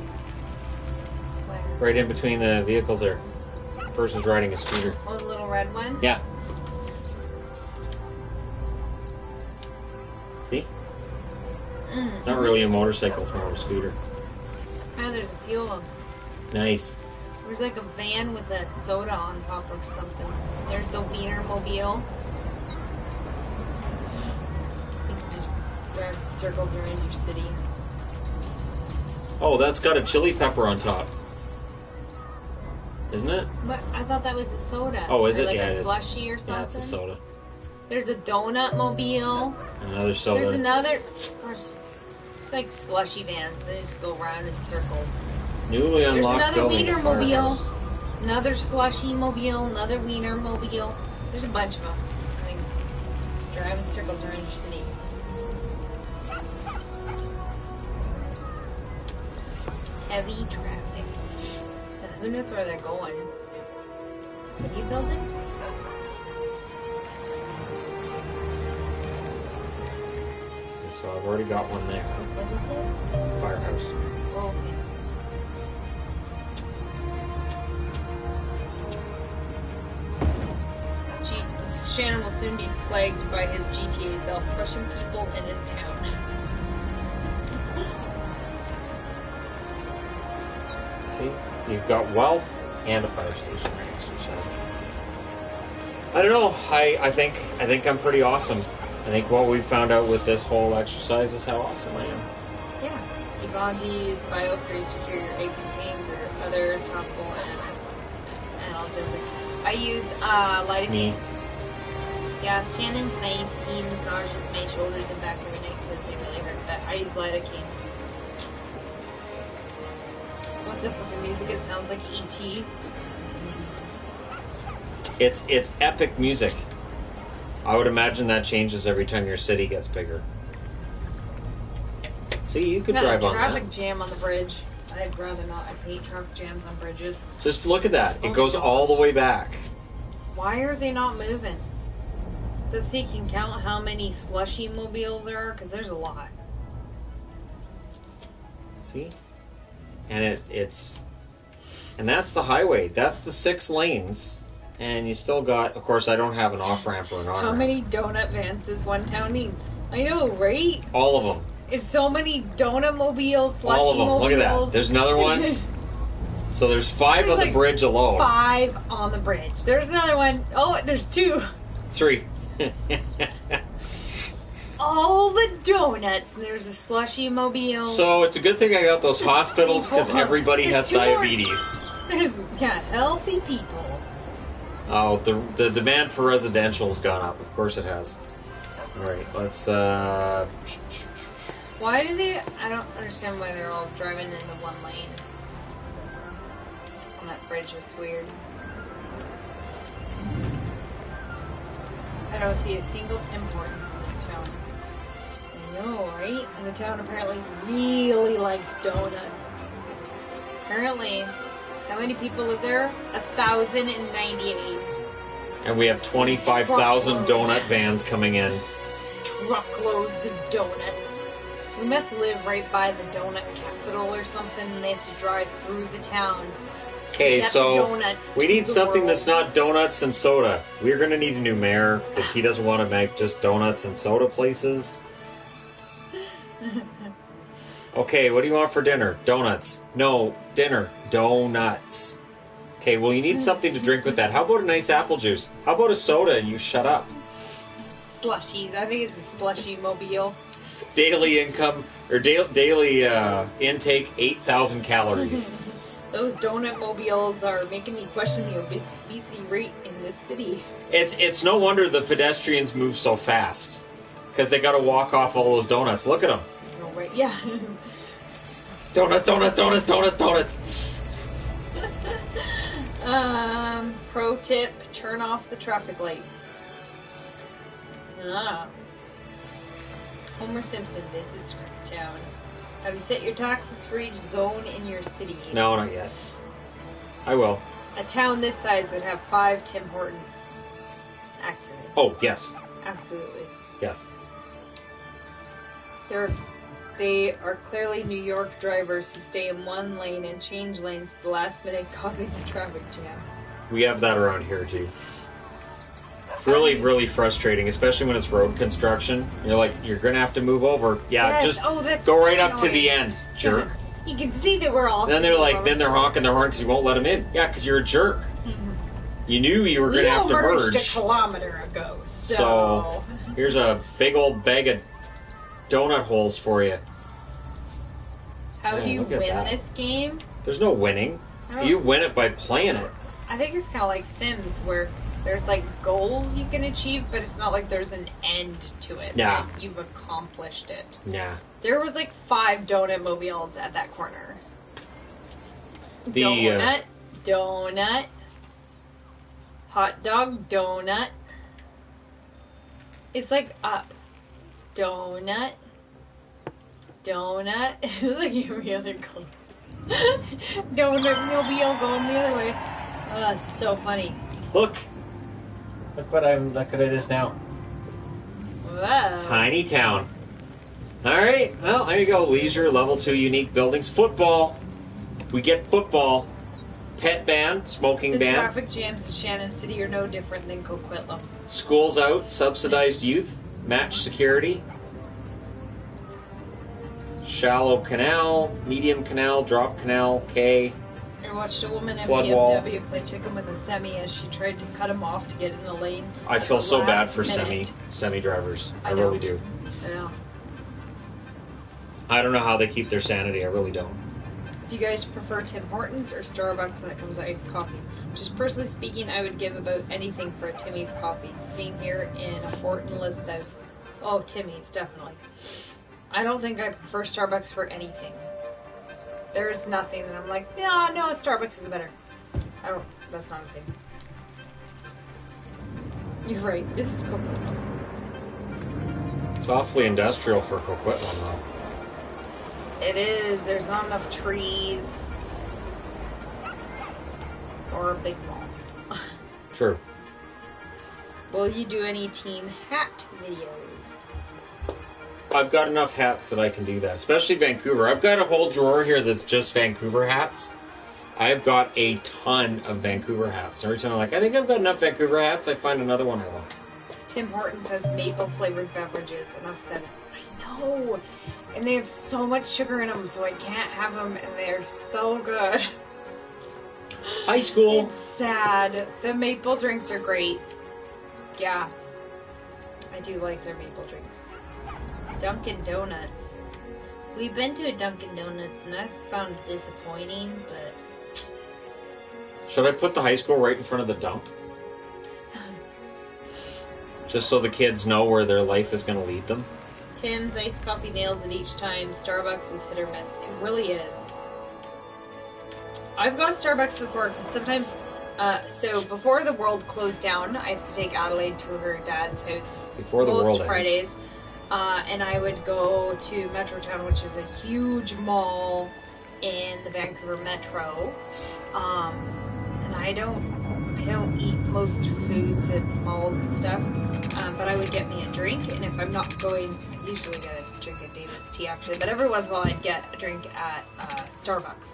Where? Right in between the vehicles there. The person's riding a scooter. Oh, the little red one? Yeah. See? It's not really a motorcycle, it's more of a scooter. Oh, there's a few of them. Nice. There's like a van with a soda on top or something. There's the Wiener Mobile. You can just drive circles around your city. Oh, that's got a chili pepper on top. Isn't it? But I thought that was a soda. Oh, is Or it? like Yeah, a it is. slushy or something. Yeah, it's a soda. There's a donut mobile. Another soda. There's another. Of course, it's like slushy vans. They just go around in circles. Newly There's unlocked another building. Wiener at Mobile. Firehouse. Another slushy mobile. Another Wiener Mobile. There's a bunch of them. Like, just drive in circles around your city. Heavy traffic. And who knows where they're going? Have you built it? Okay, so I've already got one there. What is it? Firehouse. Oh, okay. Shannon will soon be plagued by his GTA self, crushing people in his town. See? You've got wealth and a fire station right next to each other. I don't know. I think I'm pretty awesome. I think what we found out with this whole exercise is how awesome I am. Yeah. Ugandi's biofreeze to cure your aches and pains or other topical analgesic. I used lidocaine. Me. Yeah, Shannon's nice. He massages my shoulders and back every night because they really hurt. But I use lidocaine. What's up with the music? It sounds like E.T. It's epic music. I would imagine that changes every time your city gets bigger. See, you could Got drive a on traffic that. jam on the bridge. I'd rather not. I hate traffic jams on bridges. Just look at that. Oh It my goes all gosh. the way back. Why are they not moving? So you can count how many slushy mobiles there are, because there's a lot. See? And and that's the highway. That's the 6 lanes. And you still got, of course, I don't have an off-ramp or an on-ramp. How many donut vans does one town need? I know, right? All of them. It's so many donut mobiles, slushy All of them. mobiles. Look at that. There's another one. So there's 5 There's on the like bridge alone. 5 on the bridge. There's another one. Oh, there's 2. 3. All the donuts, and there's a slushy mobile. So it's a good thing I got those hospitals because everybody There's has 2 more. diabetes. There's healthy people. Oh, the demand for residential's gone up. Of course it has. All right, let's. Why do they? I don't understand why they're all driving in the one lane. On that bridge is weird. I don't see a single Tim Hortons in this town. I know, right? And the town apparently really likes donuts. Apparently, how many people live there? 1,098. And we have 25,000 donut vans coming in. Truckloads of donuts. We must live right by the donut capital or something. They have to drive through the town. Okay, Get the so donuts we to need the something world. that's not donuts and soda. We're going to need a new mayor because he doesn't want to make just donuts and soda places. Okay, what do you want for dinner? Donuts. No, dinner. Donuts. Okay, well, you need something to drink with that. How about a nice apple juice? How about a soda and you shut up? Slushies. I think it's a slushy mobile. Daily income, or daily intake, 8,000 calories. Those donut mobiles are making me question the obesity rate in this city. It's no wonder the pedestrians move so fast. Because they got to walk off all those donuts. Look at them. Oh, right. Yeah. Donuts, donuts, donuts, donuts, donuts. Pro tip, turn off the traffic lights. Homer Simpson visits Town. Have you set your taxes for each zone in your city? No, not yet. I will. A town this size would have 5 Tim Hortons. Accurate. Oh, yes. Absolutely. Yes. They are clearly New York drivers who stay in one lane and change lanes at the last minute, causing a traffic jam. We have that around here, too. Really, really frustrating, especially when it's road construction. You're like, you're going to have to move over. Yeah, yes. just that's go right annoying. up to the end, jerk. You can see that we're all... Then they're like, then they're honking their horn because you won't let them in. Yeah, because you're a jerk. You knew you were going to have to merge. a kilometer ago, so here's a big old bag of donut holes for you. How do you win this game? There's no winning. You win it by playing it. I think it's kind of like Sims, where there's like goals you can achieve, but it's not like there's an end to it. Yeah. Like you've accomplished it. Yeah. There was like 5 donut mobiles at that corner. The donut, hot dog, donut. It's like up. Donut. Like every other color. Donut mobile going the other way. Oh, that's so funny. Look what it is now. Wow. Tiny town. Alright, well, there you go. Leisure, level 2, unique buildings. Football. We get football. Pet ban, smoking ban. The traffic jams in Shannon City are no different than Coquitlam. Schools out, subsidized youth, match security. Shallow canal, medium canal, drop canal, K. I watched a woman in Flood BMW wall. play chicken with a semi as she tried to cut him off to get in the lane. I feel so bad for minute. semi drivers. I know. really do. Yeah. I don't know how they keep their sanity. I really don't. Do you guys prefer Tim Hortons or Starbucks when it comes to iced coffee? Just personally speaking, I would give about anything for a Timmy's coffee. Sitting here in a Fortin list out. Oh, Timmy's, definitely. I don't think I prefer Starbucks for anything. There's nothing that I'm like, yeah, no, Starbucks is better. That's not a thing. You're right, this is Coquitlam. It's awfully industrial for Coquitlam, though. It is. There's not enough trees. Or a big mall. True. Will you do any team hat videos? I've got enough hats that I can do that, especially Vancouver. I've got a whole drawer here that's just Vancouver hats. I've got a ton of Vancouver hats. Every time I'm like, I think I've got enough Vancouver hats, I find another one I want. Tim Hortons has maple-flavored beverages, and I've said, I know! And they have so much sugar in them, so I can't have them, and they're so good. High school. It's sad. The maple drinks are great. Yeah. I do like their maple drinks. Dunkin' Donuts. We've been to a Dunkin' Donuts, and I found it disappointing, but... Should I put the high school right in front of the dump? Just so the kids know where their life is going to lead them? Tim's iced coffee nails it each time. Starbucks is hit or miss. It really is. I've got Starbucks before, because sometimes... so before the world closed down, I have to take Adelaide to her dad's house. Before the world Fridays. And I would go to Metrotown, which is a huge mall in the Vancouver Metro. And I don't eat most foods at malls and stuff. But I would get me a drink, and if I'm not going, I usually get a drink at David's Tea actually, but every once in a while I'd get a drink at Starbucks.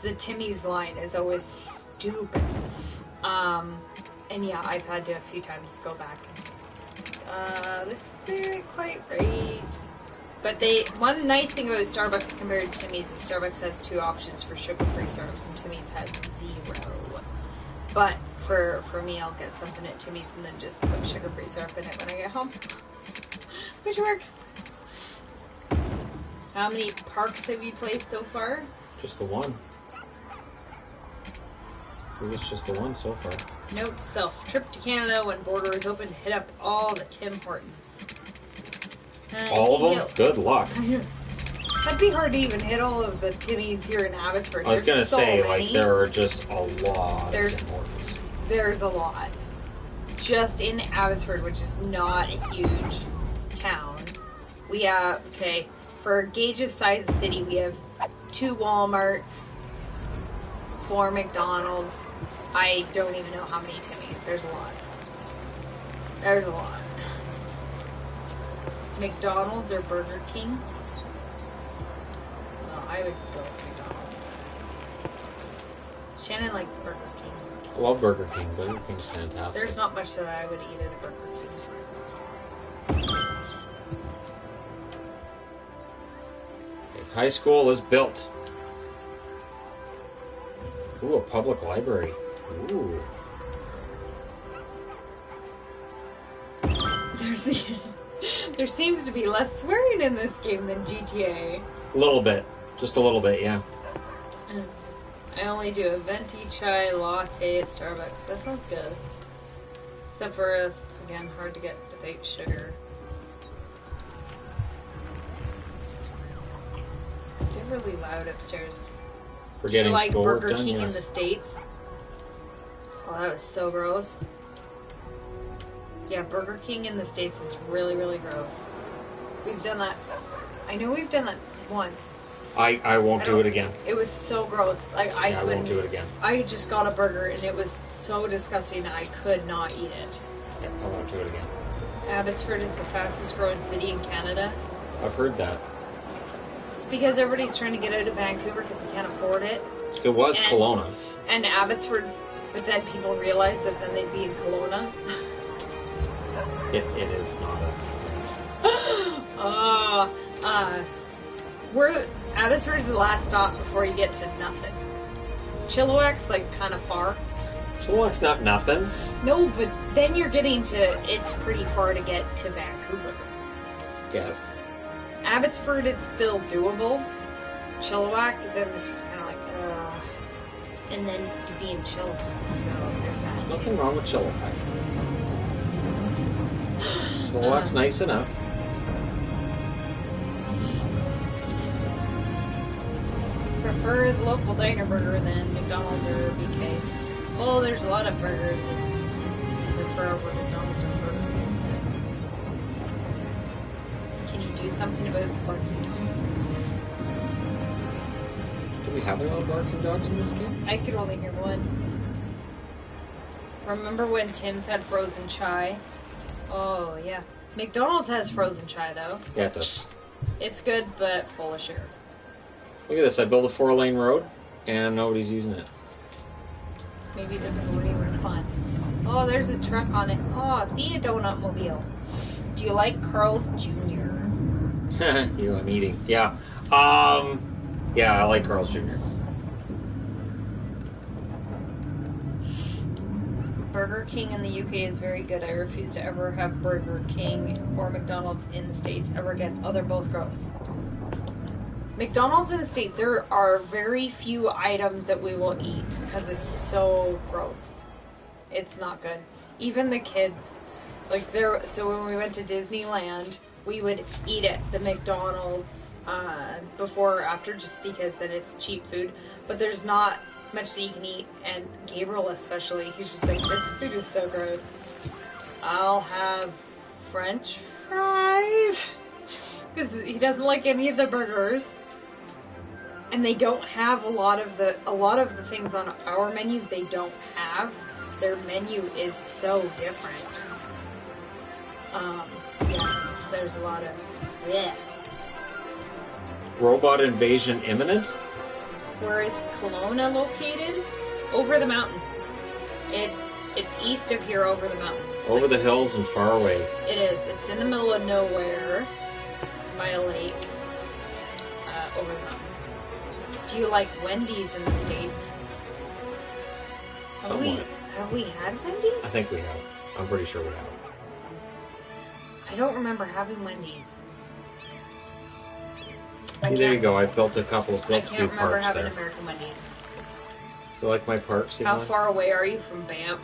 The Timmy's line is always stupid. And yeah, I've had to a few times go back. This isn't quite right. But one nice thing about Starbucks compared to Timmy's is Starbucks has 2 options for sugar-free serves, and Timmy's has 0. But for me, I'll get something at Timmy's and then just put sugar-free syrup in it when I get home. Which works. How many parks have you placed so far? Just the one. I think it's just the one so far. Note to self, trip to Canada when border is open to hit up all the Tim Hortons. All of them? Good luck. That'd be hard to even hit all of the Timmy's here in Abbotsford. I was going to so say, many. like, there are just a lot of Tim Hortons. There's a lot. Just in Abbotsford, which is not a huge town. We have, okay, for a gauge of size of city, we have 2 Walmarts, 4 McDonald's. I don't even know how many Timmy's. There's a lot. There's a lot. McDonald's or Burger King? Well, I would go with McDonald's. Shannon likes Burger King. I love Burger King. Burger King's fantastic. There's not much that I would eat at a Burger King. Okay, high school is built. Ooh, a public library. Ooh. There seems to be less swearing in this game than GTA. A little bit. Just a little bit, yeah. I only do a venti chai latte at Starbucks. That sounds good. Except for, again, hard to get without sugar. They're really loud upstairs. We're getting like schoolwork Burger done, King yes. in the States. Oh, that was so gross. Yeah, Burger King in the States is really, really gross. We've done that. I know we've done that once. I won't do it again. It was so gross. Like I won't do it again. I just got a burger and it was so disgusting I could not eat it. Yeah, I won't do it again. Abbotsford is the fastest growing city in Canada. I've heard that. It's because everybody's trying to get out of Vancouver because they can't afford it. It was Kelowna. And Abbotsford's, but then people realize that then they'd be in Kelowna. It is not a... Abbotsford's the last stop before you get to nothing. Chilliwack's like kind of far. Chilliwack's not nothing. No, but then you're getting to, it's pretty far to get to Vancouver. Yes. Abbotsford is still doable. Chilliwack, then it's just kind of like, and then you'd be in Chilliwack, so there's that. There's nothing wrong with Chilliwack. Chilliwack's nice enough. Prefer the local diner burger than McDonald's or BK. Well, there's a lot of burgers that prefer over McDonald's or Burger King. Can you do something about barking dogs? Do we have a lot of barking dogs in this game? I could only hear one. Remember when Tim's had frozen chai? Oh, yeah. McDonald's has frozen chai, though. Yeah, it does. It's good, but full of sugar. Look at this. I built a 4-lane road, and nobody's using it. Maybe it doesn't go anywhere fun. Oh, there's a truck on it. Oh, see a donut mobile. Do you like Carl's Jr.? I'm eating. Yeah. Yeah, I like Carl's Jr. Burger King in the UK is very good. I refuse to ever have Burger King or McDonald's in the States ever again. Oh, they're both gross. McDonald's in the States, there are very few items that we will eat because it's so gross. It's not good. Even the kids, like so when we went to Disneyland, we would eat at the McDonald's before or after just because then it's cheap food. But there's not much that you can eat, and Gabriel especially, he's just like, this food is so gross. I'll have French fries because he doesn't like any of the burgers. And they don't have a lot of the things on our menu. They don't have. Their menu is so different. Yeah, there's a lot of Robot invasion imminent? Where is Kelowna located? Over the mountain. It's east of here, over the mountain. Over the hills and far away. It is. It's in the middle of nowhere, by a lake, over the mountains. Do you like Wendy's in the States? Somewhat. Have we had Wendy's? I think we have. I'm pretty sure we have. I don't remember having Wendy's. See, there you go. I built a few remember parks having there. American Wendy's. You like my parks, How Yvonne? far away are you from Banff?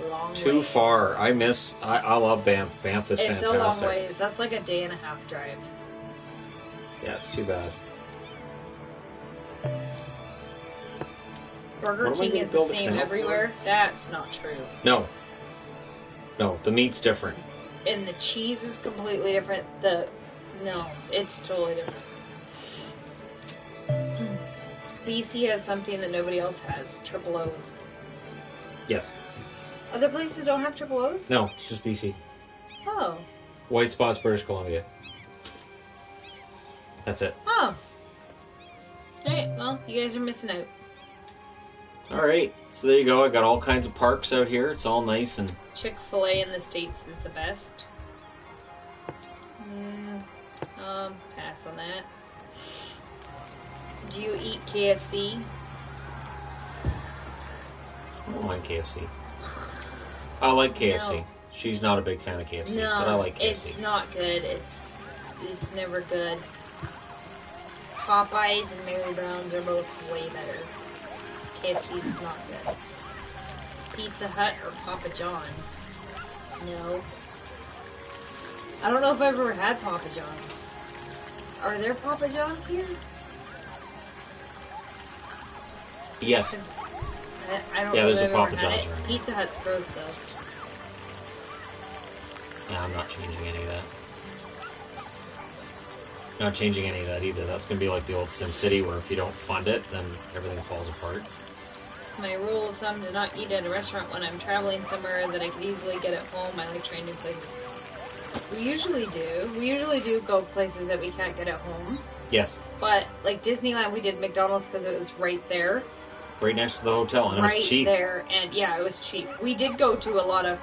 Long Too ways. far. I love Banff. Banff is It's fantastic. a long ways. That's like a day and a half drive. Yeah, it's too bad. Burger What am I King gonna is the build a same canal everywhere. That's not true. No, the meat's different. And the cheese is completely different. No, it's totally different. BC has something that nobody else has. Triple O's. Yes. Other places don't have triple O's? No, it's just BC. Oh. White Spots, British Columbia. That's it. Oh. Alright, well, you guys are missing out. Alright, so there you go. I got all kinds of parks out here. It's all nice and... Chick-fil-A in the States is the best. Pass on that. Do you eat KFC? I don't mind KFC. I like KFC. No. She's not a big fan of KFC, No, but I like KFC. it's not good. It's never good. Popeyes and Mary Brown's are both way better. KFC's not good. Pizza Hut or Papa John's? No. I don't know if I've ever had Papa John's. Are there Papa John's here? Yes. I don't Yeah, know there's that a I've Papa ever had John's it. around here. Pizza Hut's gross though. Yeah, I'm not changing any of that. Not changing any of that either. That's going to be like the old SimCity where if you don't fund it, then everything falls apart. It's my rule of thumb to not eat at a restaurant when I'm traveling somewhere that I could easily get at home. I like trying new places. We usually do. We usually do go places that we can't get at home. Yes. But, like Disneyland, we did McDonald's because it was right there. Right next to the hotel, and it Right was cheap. there. And, yeah, it was cheap. We did do a lot of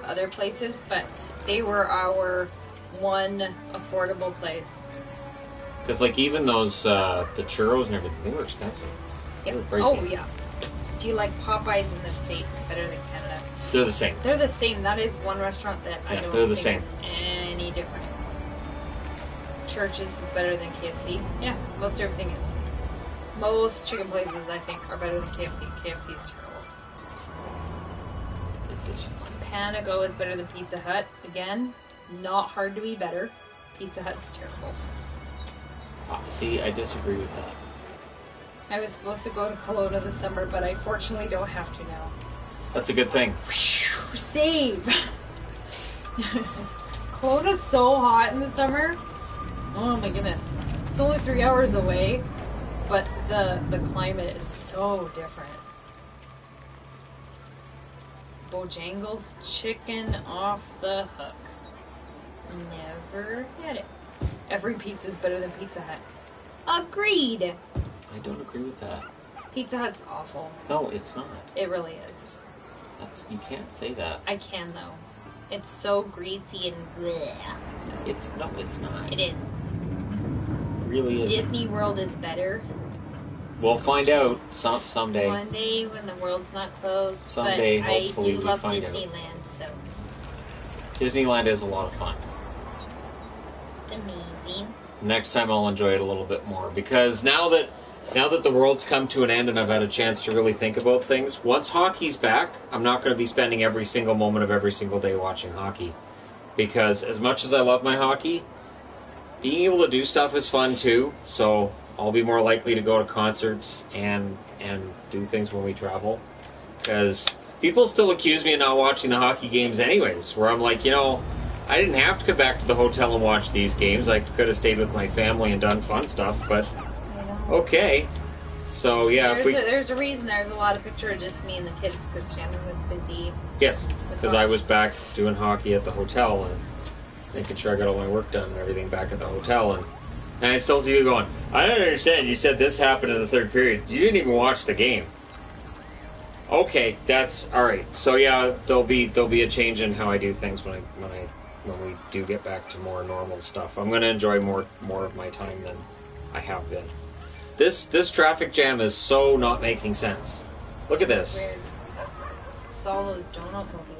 other places, but they were our one affordable place. Because, like, even those, the churros and everything, they were expensive. They were pricey. Oh, yeah. Do you like Popeyes in the States better than Canada? They're the same. They're the same. That is one restaurant that I Yeah, don't they're the think same. is any different. Church's is better than KFC. Yeah, most everything is. Most chicken places, I think, are better than KFC. KFC is terrible. This is fun. Panago is better than Pizza Hut. Again, not hard to be better. Pizza Hut's terrible. See, I disagree with that. I was supposed to go to Kelowna this summer, but I fortunately don't have to now. That's a good thing. Save! Kelowna's so hot in the summer. Oh my goodness. It's only 3 hours away, but the climate is so different. Bojangles chicken off the hook. Never had it. Every pizza's better than Pizza Hut. Agreed! I don't agree with that. Pizza Hut's awful. No, it's not. It really is. You can't say that. I can though. It's so greasy and bleh. It's not. It is. It really is. Disney World is better. We'll find out someday. One day when the world's not closed. Someday, but hopefully, I do we love find out. Disneyland, so Disneyland is a lot of fun. it's amazing. Next time I'll enjoy it a little bit more because now that the world's come to an end and I've had a chance to really think about things, once hockey's back, I'm not going to be spending every single moment of every single day watching hockey. Because as much as I love my hockey, being able to do stuff is fun too. So I'll be more likely to go to concerts and do things when we travel. Because people still accuse me of not watching the hockey games anyways, where I'm like, I didn't have to come back to the hotel and watch these games. I could have stayed with my family and done fun stuff, but okay. So, yeah. There's a reason there's a lot of pictures of just me and the kids because Shannon was busy. Yes, because I was back doing hockey at the hotel and making sure I got all my work done and everything back at the hotel. And I still see you going, I don't understand. You said this happened in the third period. You didn't even watch the game. Okay, that's all right. So, yeah, there'll be a change in how I do things when we do get back to more normal stuff. I'm going to enjoy more of my time than I have been. This traffic jam is so not making sense. Look at this. Weird. saw those donut mobiles.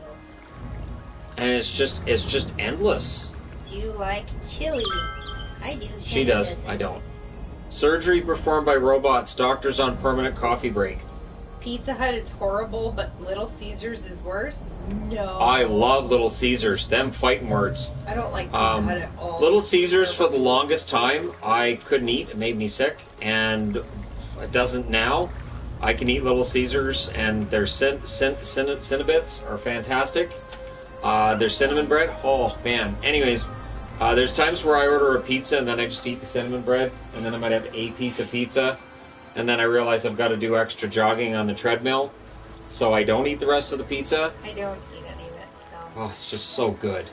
And it's just endless. Do you like chili? I do. She does. I don't. Surgery performed by robots. Doctors on permanent coffee break. Pizza Hut is horrible, but Little Caesars is worse? No. I love Little Caesars. Them fighting words. I don't like Pizza Hut at all. Little Caesars, for the longest time, I couldn't eat. It made me sick. And it doesn't now. I can eat Little Caesars, and their Cinnabits are fantastic. Their cinnamon bread, oh man. Anyways, there's times where I order a pizza and then I just eat the cinnamon bread, and then I might have a piece of pizza, and then I realize I've got to do extra jogging on the treadmill, so I don't eat the rest of the pizza. I don't eat any of it, so. Oh, it's just so good.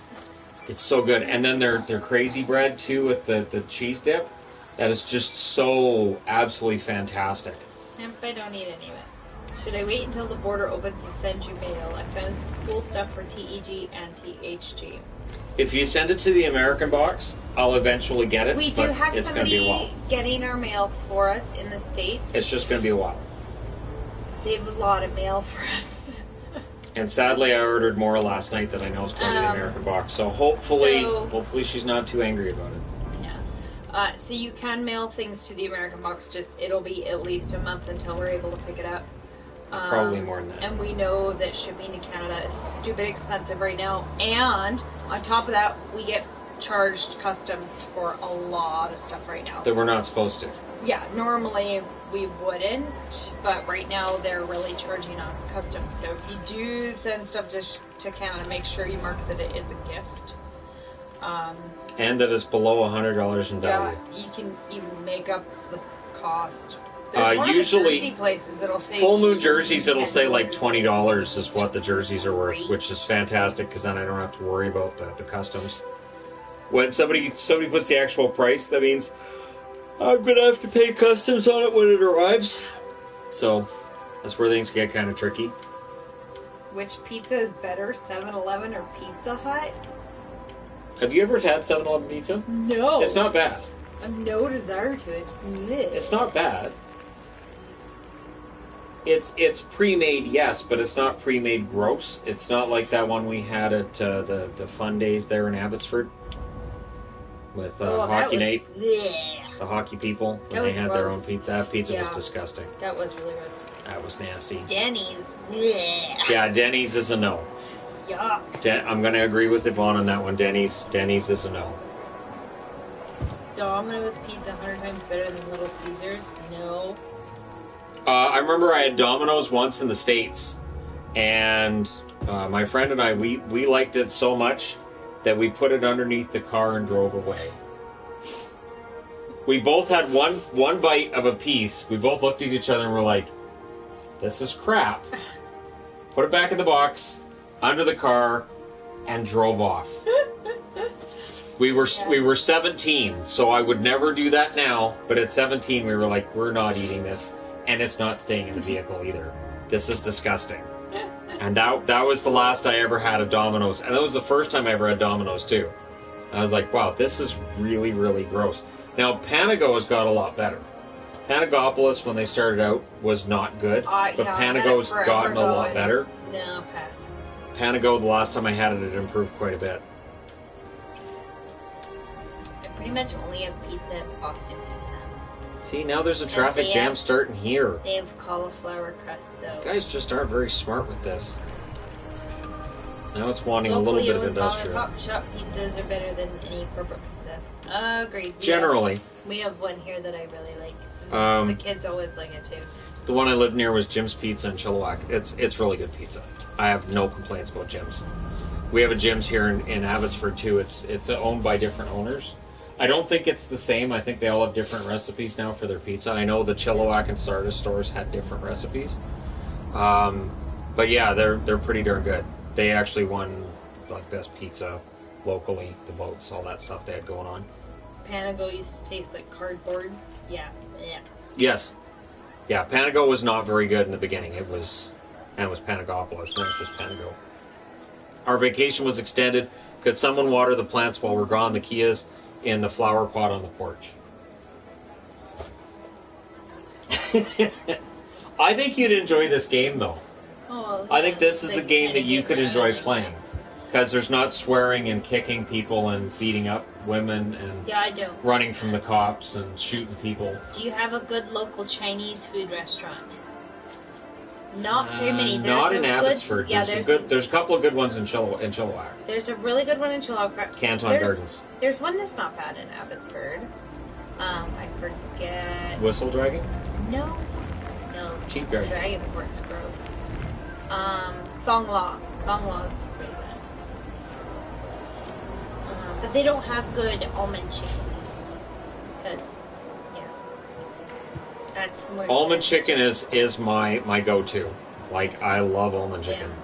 It's so good. And then their crazy bread too with the cheese dip. That is just so absolutely fantastic. Yep, I don't eat any of it. Should I wait until the border opens to send you mail? I found some cool stuff for TEG and THG. If you send it to the American box, I'll eventually get it. We do have it's going to be a while. somebody getting our mail for us in the States. It's just going to be a while. They have a lot of mail for us. And sadly, I ordered more last night that I know is going to the American box. So hopefully she's not too angry about it. Yeah. So you can mail things to the American box. Just it'll be at least a month until we're able to pick it up. Probably more than that. And we know that shipping to Canada is stupid expensive right now. And on top of that, we get charged customs for a lot of stuff right now. That we're not supposed to. Yeah, normally we wouldn't, but right now they're really charging on customs. So if you do send stuff to Canada, make sure you mark that it is a gift. And that it's below $100 in value. Yeah, you can even make up the cost. Usually, places it'll say full moon jerseys, it'll say like $20 is what the jerseys are worth, which is fantastic because then I don't have to worry about the customs. When somebody puts the actual price, that means I'm going to have to pay customs on it when it arrives. So that's where things get kind of tricky. Which pizza is better, 7-Eleven or Pizza Hut? Have you ever had 7-Eleven pizza? No. It's not bad. I have no desire to admit. It's not bad. It's pre-made, yes, but it's not pre-made gross. It's not like that one we had at the fun days there in Abbotsford with Hockey Night. The hockey people, when they had their own pizza. That pizza was disgusting. That was really gross. That was nasty. Denny's. Yeah, Denny's is a no. Yuck. I'm going to agree with Yvonne on that one. Denny's is a no. Domino's pizza 100 times better than Little Caesars? No. I remember I had Domino's once in the States, and my friend and I, we liked it so much that we put it underneath the car and drove away. We both had one bite of a piece. We both looked at each other and were like, this is crap. Put it back in the box, under the car, and drove off. We were 17, so I would never do that now. But at 17, we were like, we're not eating this, and it's not staying in the vehicle either. This is disgusting. And that was the last I ever had of Domino's, and that was the first time I ever had Domino's too. I was like, wow, this is really, really gross. Now Panago's got a lot better. Panagopolis, when they started out, was not good, but Panago's gotten a lot better. No, pass. Panago, the last time I had it, it improved quite a bit. I pretty much only have pizza at Boston Pizza. See, now there's a traffic jam starting here. They have cauliflower crust, so... Guys just aren't very smart with this. Now it's wanting a little bit of industrial. Pop shop pizzas are better than any corporate pizza. Agreed. Generally. We have one here that I really like. The kids always like it too. The one I lived near was Jim's Pizza in Chilliwack. It's really good pizza. I have no complaints about Jim's. We have a Jim's here in Abbotsford too. It's owned by different owners. I don't think it's the same. I think they all have different recipes now for their pizza. I know the Chilliwack and Sardis stores had different recipes. But yeah, they're pretty darn good. They actually won like best pizza locally, the votes, all that stuff they had going on. Panago used to taste like cardboard. Yeah. Yes. Yeah, Panago was not very good in the beginning. It was Panagopolis. Now it's just Panago. Our vacation was extended. Could someone water the plants while we're gone? The key is in the flower pot on the porch. I think you'd enjoy this game, though. Oh, I think this is like a game that you etiquette could enjoy rattling. playing. Because there's not swearing and kicking people and beating up women and Yeah, I don't. running from the cops and shooting people. Do you have a good local Chinese food restaurant? Not very many. There's Not in a Abbotsford. Good, There's a couple of good ones in Chilliwack. There's a really good one in Chilliwack. Canton Gardens. There's one that's not bad in Abbotsford. I forget. Whistle Dragon? No. Cheap Dragon. Dragon Port's gross. Thong Law. Thong Law is pretty good. But they don't have good almond chicken. Because, yeah. That's more Almond chicken is my go-to. Like, I love almond chicken. Yeah.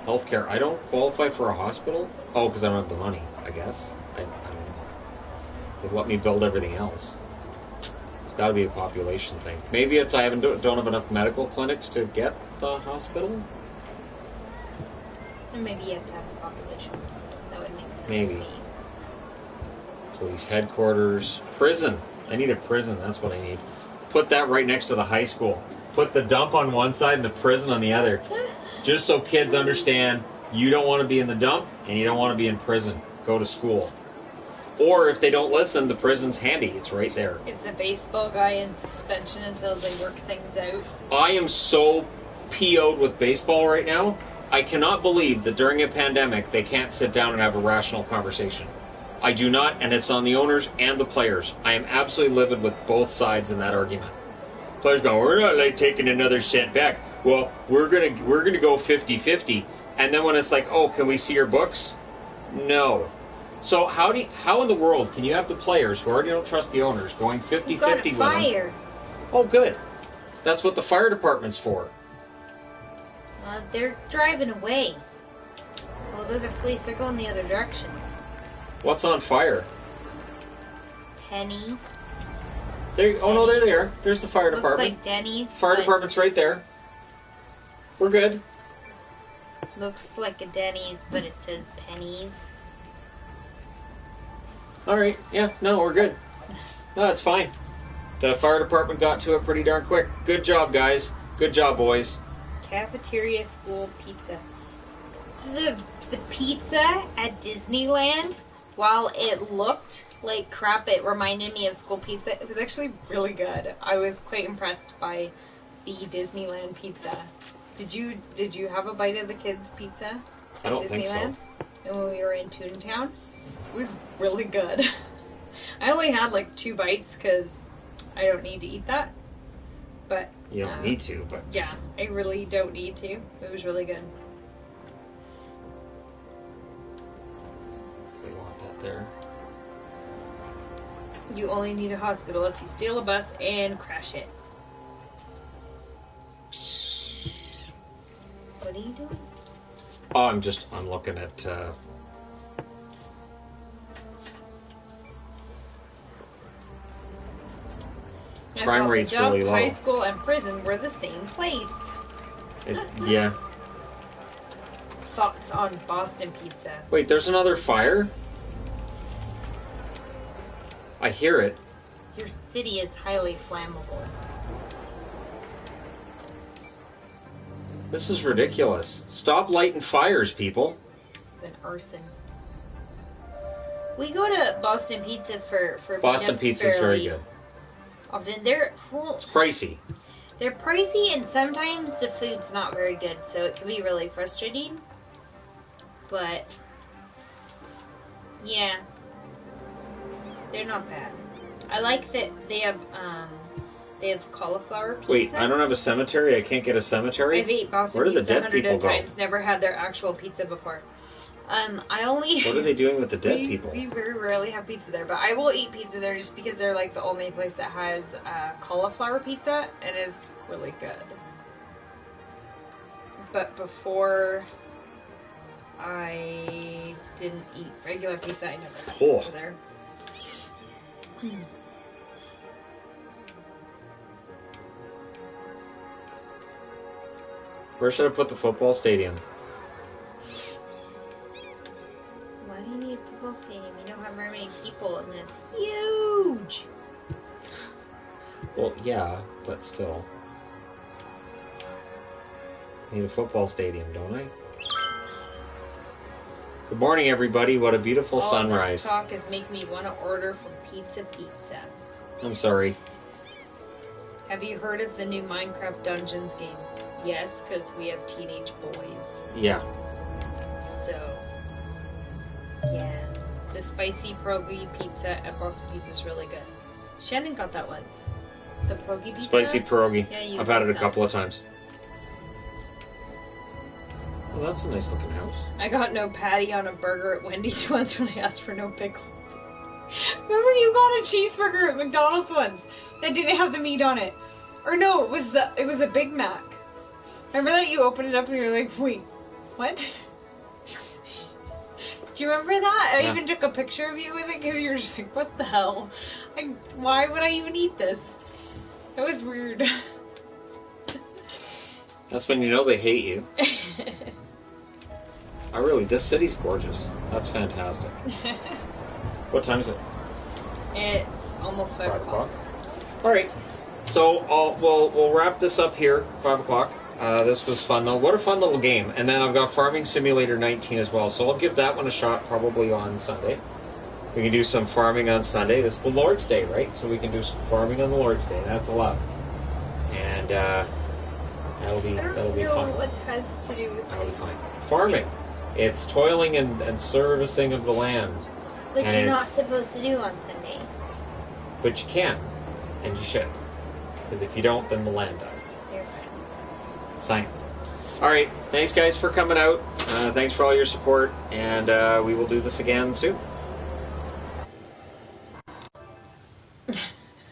Healthcare. I don't qualify for a hospital? Oh, because I don't have the money, I guess. I don't know. They've let me build everything else. It's got to be a population thing. Maybe it's I don't have enough medical clinics to get the hospital? And maybe you have to have a population. That would make sense Maybe. to me. Police headquarters. Prison. I need a prison. That's what I need. Put that right next to the high school. Put the dump on one side and the prison on the other. Just so kids understand you don't want to be in the dump and you don't want to be in prison. Go to school. Or if they don't listen, the prison's handy. It's right there. Is the baseball guy in suspension until they work things out? I am so PO'd with baseball right now. I cannot believe that during a pandemic they can't sit down and have a rational conversation. I do not, and it's on the owners and the players. I am absolutely livid with both sides in that argument. Players go, we're not like taking another cent back. Well, we're gonna go 50-50. And then when it's like, oh, can we see your books? No. So how in the world can you have the players who already don't trust the owners going 50-50 with them? Fire. Oh, good. That's what the fire department's for. They're driving away. Well, those are police. They're going the other direction. What's on fire? Penny. There. Oh no, there they are. There's the fire department. Looks like Denny's. Fire department's right there. We're good. Looks like a Denny's, but it says Penny's. All right. Yeah. No, we're good. No, that's fine. The fire department got to it pretty darn quick. Good job, guys. Good job, boys. Cafeteria school pizza. The pizza at Disneyland, while it looked like crap, it reminded me of school pizza. It was actually really good. I was quite impressed by the Disneyland pizza. Did you have a bite of the kids' pizza at I don't Disneyland? think so. And when we were in Toontown, it was really good. I only had like 2 bites because I don't need to eat that. But You don't need to, but yeah, I really don't need to. It was really good. they want that there. You only need a hospital if you steal a bus and crash it. What are you doing? Oh, I'm looking at. Crime rate's really low. High school and prison were the same place. Yeah. Thoughts on Boston pizza? Wait, there's another fire? I hear it. Your city is highly flammable. This is ridiculous. Stop lighting fires, people. Than arson. We go to Boston Pizza for Boston meetups pizza's very good. Often It's pricey. they're pricey, and sometimes the food's not very good, so it can be really frustrating. But yeah, they're not bad. I like that they have cauliflower pizza. Wait, I don't have a cemetery? I can't get a cemetery? I've ate Boston Where do the pizza dead 100 people go? times. Never had their actual pizza before. What are they doing with the dead people? We very rarely have pizza there, but I will eat pizza there just because they're like the only place that has cauliflower pizza, and it's really good. But before I didn't eat regular pizza, I never had pizza there. Where should I put the football stadium? Why do you need a football stadium? You don't have very many people in this. Huge! Well, yeah, but still. Need a football stadium, don't I? Good morning, everybody. What a beautiful sunrise. This talk is making me want to order from Pizza. I'm sorry. Have you heard of the new Minecraft Dungeons game? Yes, because we have teenage boys. Yeah. So, yeah. The spicy pierogi pizza at Boston Pizza is really good. Shannon got that once. The pierogi pizza? Spicy pierogi. Yeah, I've had it a couple of times. Well, that's a nice looking house. I got no patty on a burger at Wendy's once when I asked for no pickles. Remember you got a cheeseburger at McDonald's once that didn't have the meat on it? Or no, it was a Big Mac. Remember that you opened it up and you were like, wait, what? Do you remember that? I even took a picture of you with it because you were just like, what the hell? Why would I even eat this? That was weird. That's when you know they hate you. This city's gorgeous. That's fantastic. What time is it? It's almost 5 o'clock. All right. So we'll wrap this up here, 5 o'clock. This was fun, though. What a fun little game. And then I've got Farming Simulator 19 as well, so I'll give that one a shot probably on Sunday. We can do some farming on Sunday. This is the Lord's Day, right? So we can do some farming on the Lord's Day. That's allowed. And that'll be fun. I don't know what has to do with That'll be fine. Farming. It's toiling and servicing of the land. Which you're not supposed to do on Sunday. But you can. And you should. Because if you don't, then the land dies. You're fine. Science. All right. Thanks, guys, for coming out. Thanks for all your support. And we will do this again soon.